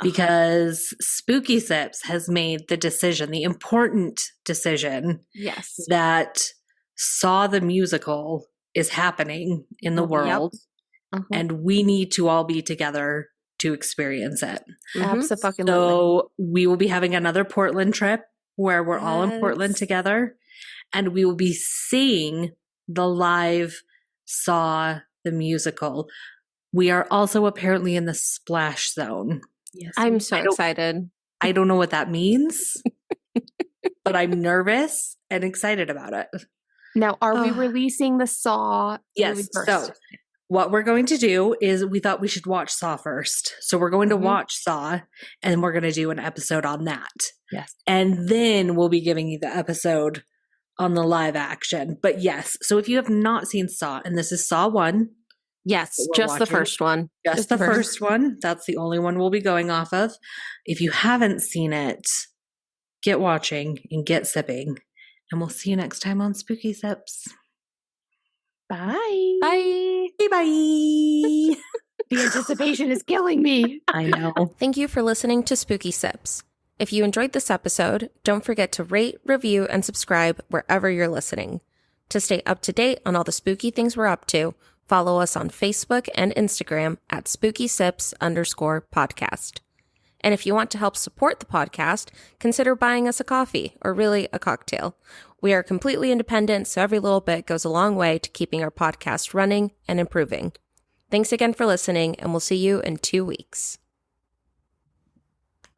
Speaker 1: because Spooky Sips has made the decision, the important decision, that Saw the musical is happening in the world, and we need to all be together to experience it.
Speaker 3: Absolutely.
Speaker 1: So we will be having another Portland trip where we're all in Portland together, and we will be seeing the live Saw the musical. We are also apparently in the splash zone.
Speaker 2: Yes, I'm so excited.
Speaker 1: I don't know what that means, but I'm nervous and excited about it.
Speaker 3: Now, are we releasing the Saw movie first?
Speaker 1: So what we're going to do is we thought we should watch Saw first. So we're going to watch Saw and we're going to do an episode on that.
Speaker 3: Yes.
Speaker 1: And then we'll be giving you the episode on the live action. But yes, so if you have not seen Saw, and this is Saw 1.
Speaker 2: Yes, just the first one.
Speaker 1: Just the first one. That's the only one we'll be going off of. If you haven't seen it, get watching and get sipping. And we'll see you next time on Spooky Sips.
Speaker 3: Bye.
Speaker 2: Bye.
Speaker 1: Bye.
Speaker 3: The anticipation is killing me.
Speaker 1: I know.
Speaker 2: Thank you for listening to Spooky Sips. If you enjoyed this episode, don't forget to rate, review, and subscribe wherever you're listening. To stay up to date on all the spooky things we're up to, follow us on Facebook and Instagram at SpookySips_podcast. And if you want to help support the podcast, consider buying us a coffee, or really a cocktail. We are completely independent, so every little bit goes a long way to keeping our podcast running and improving. Thanks again for listening, and we'll see you in 2 weeks.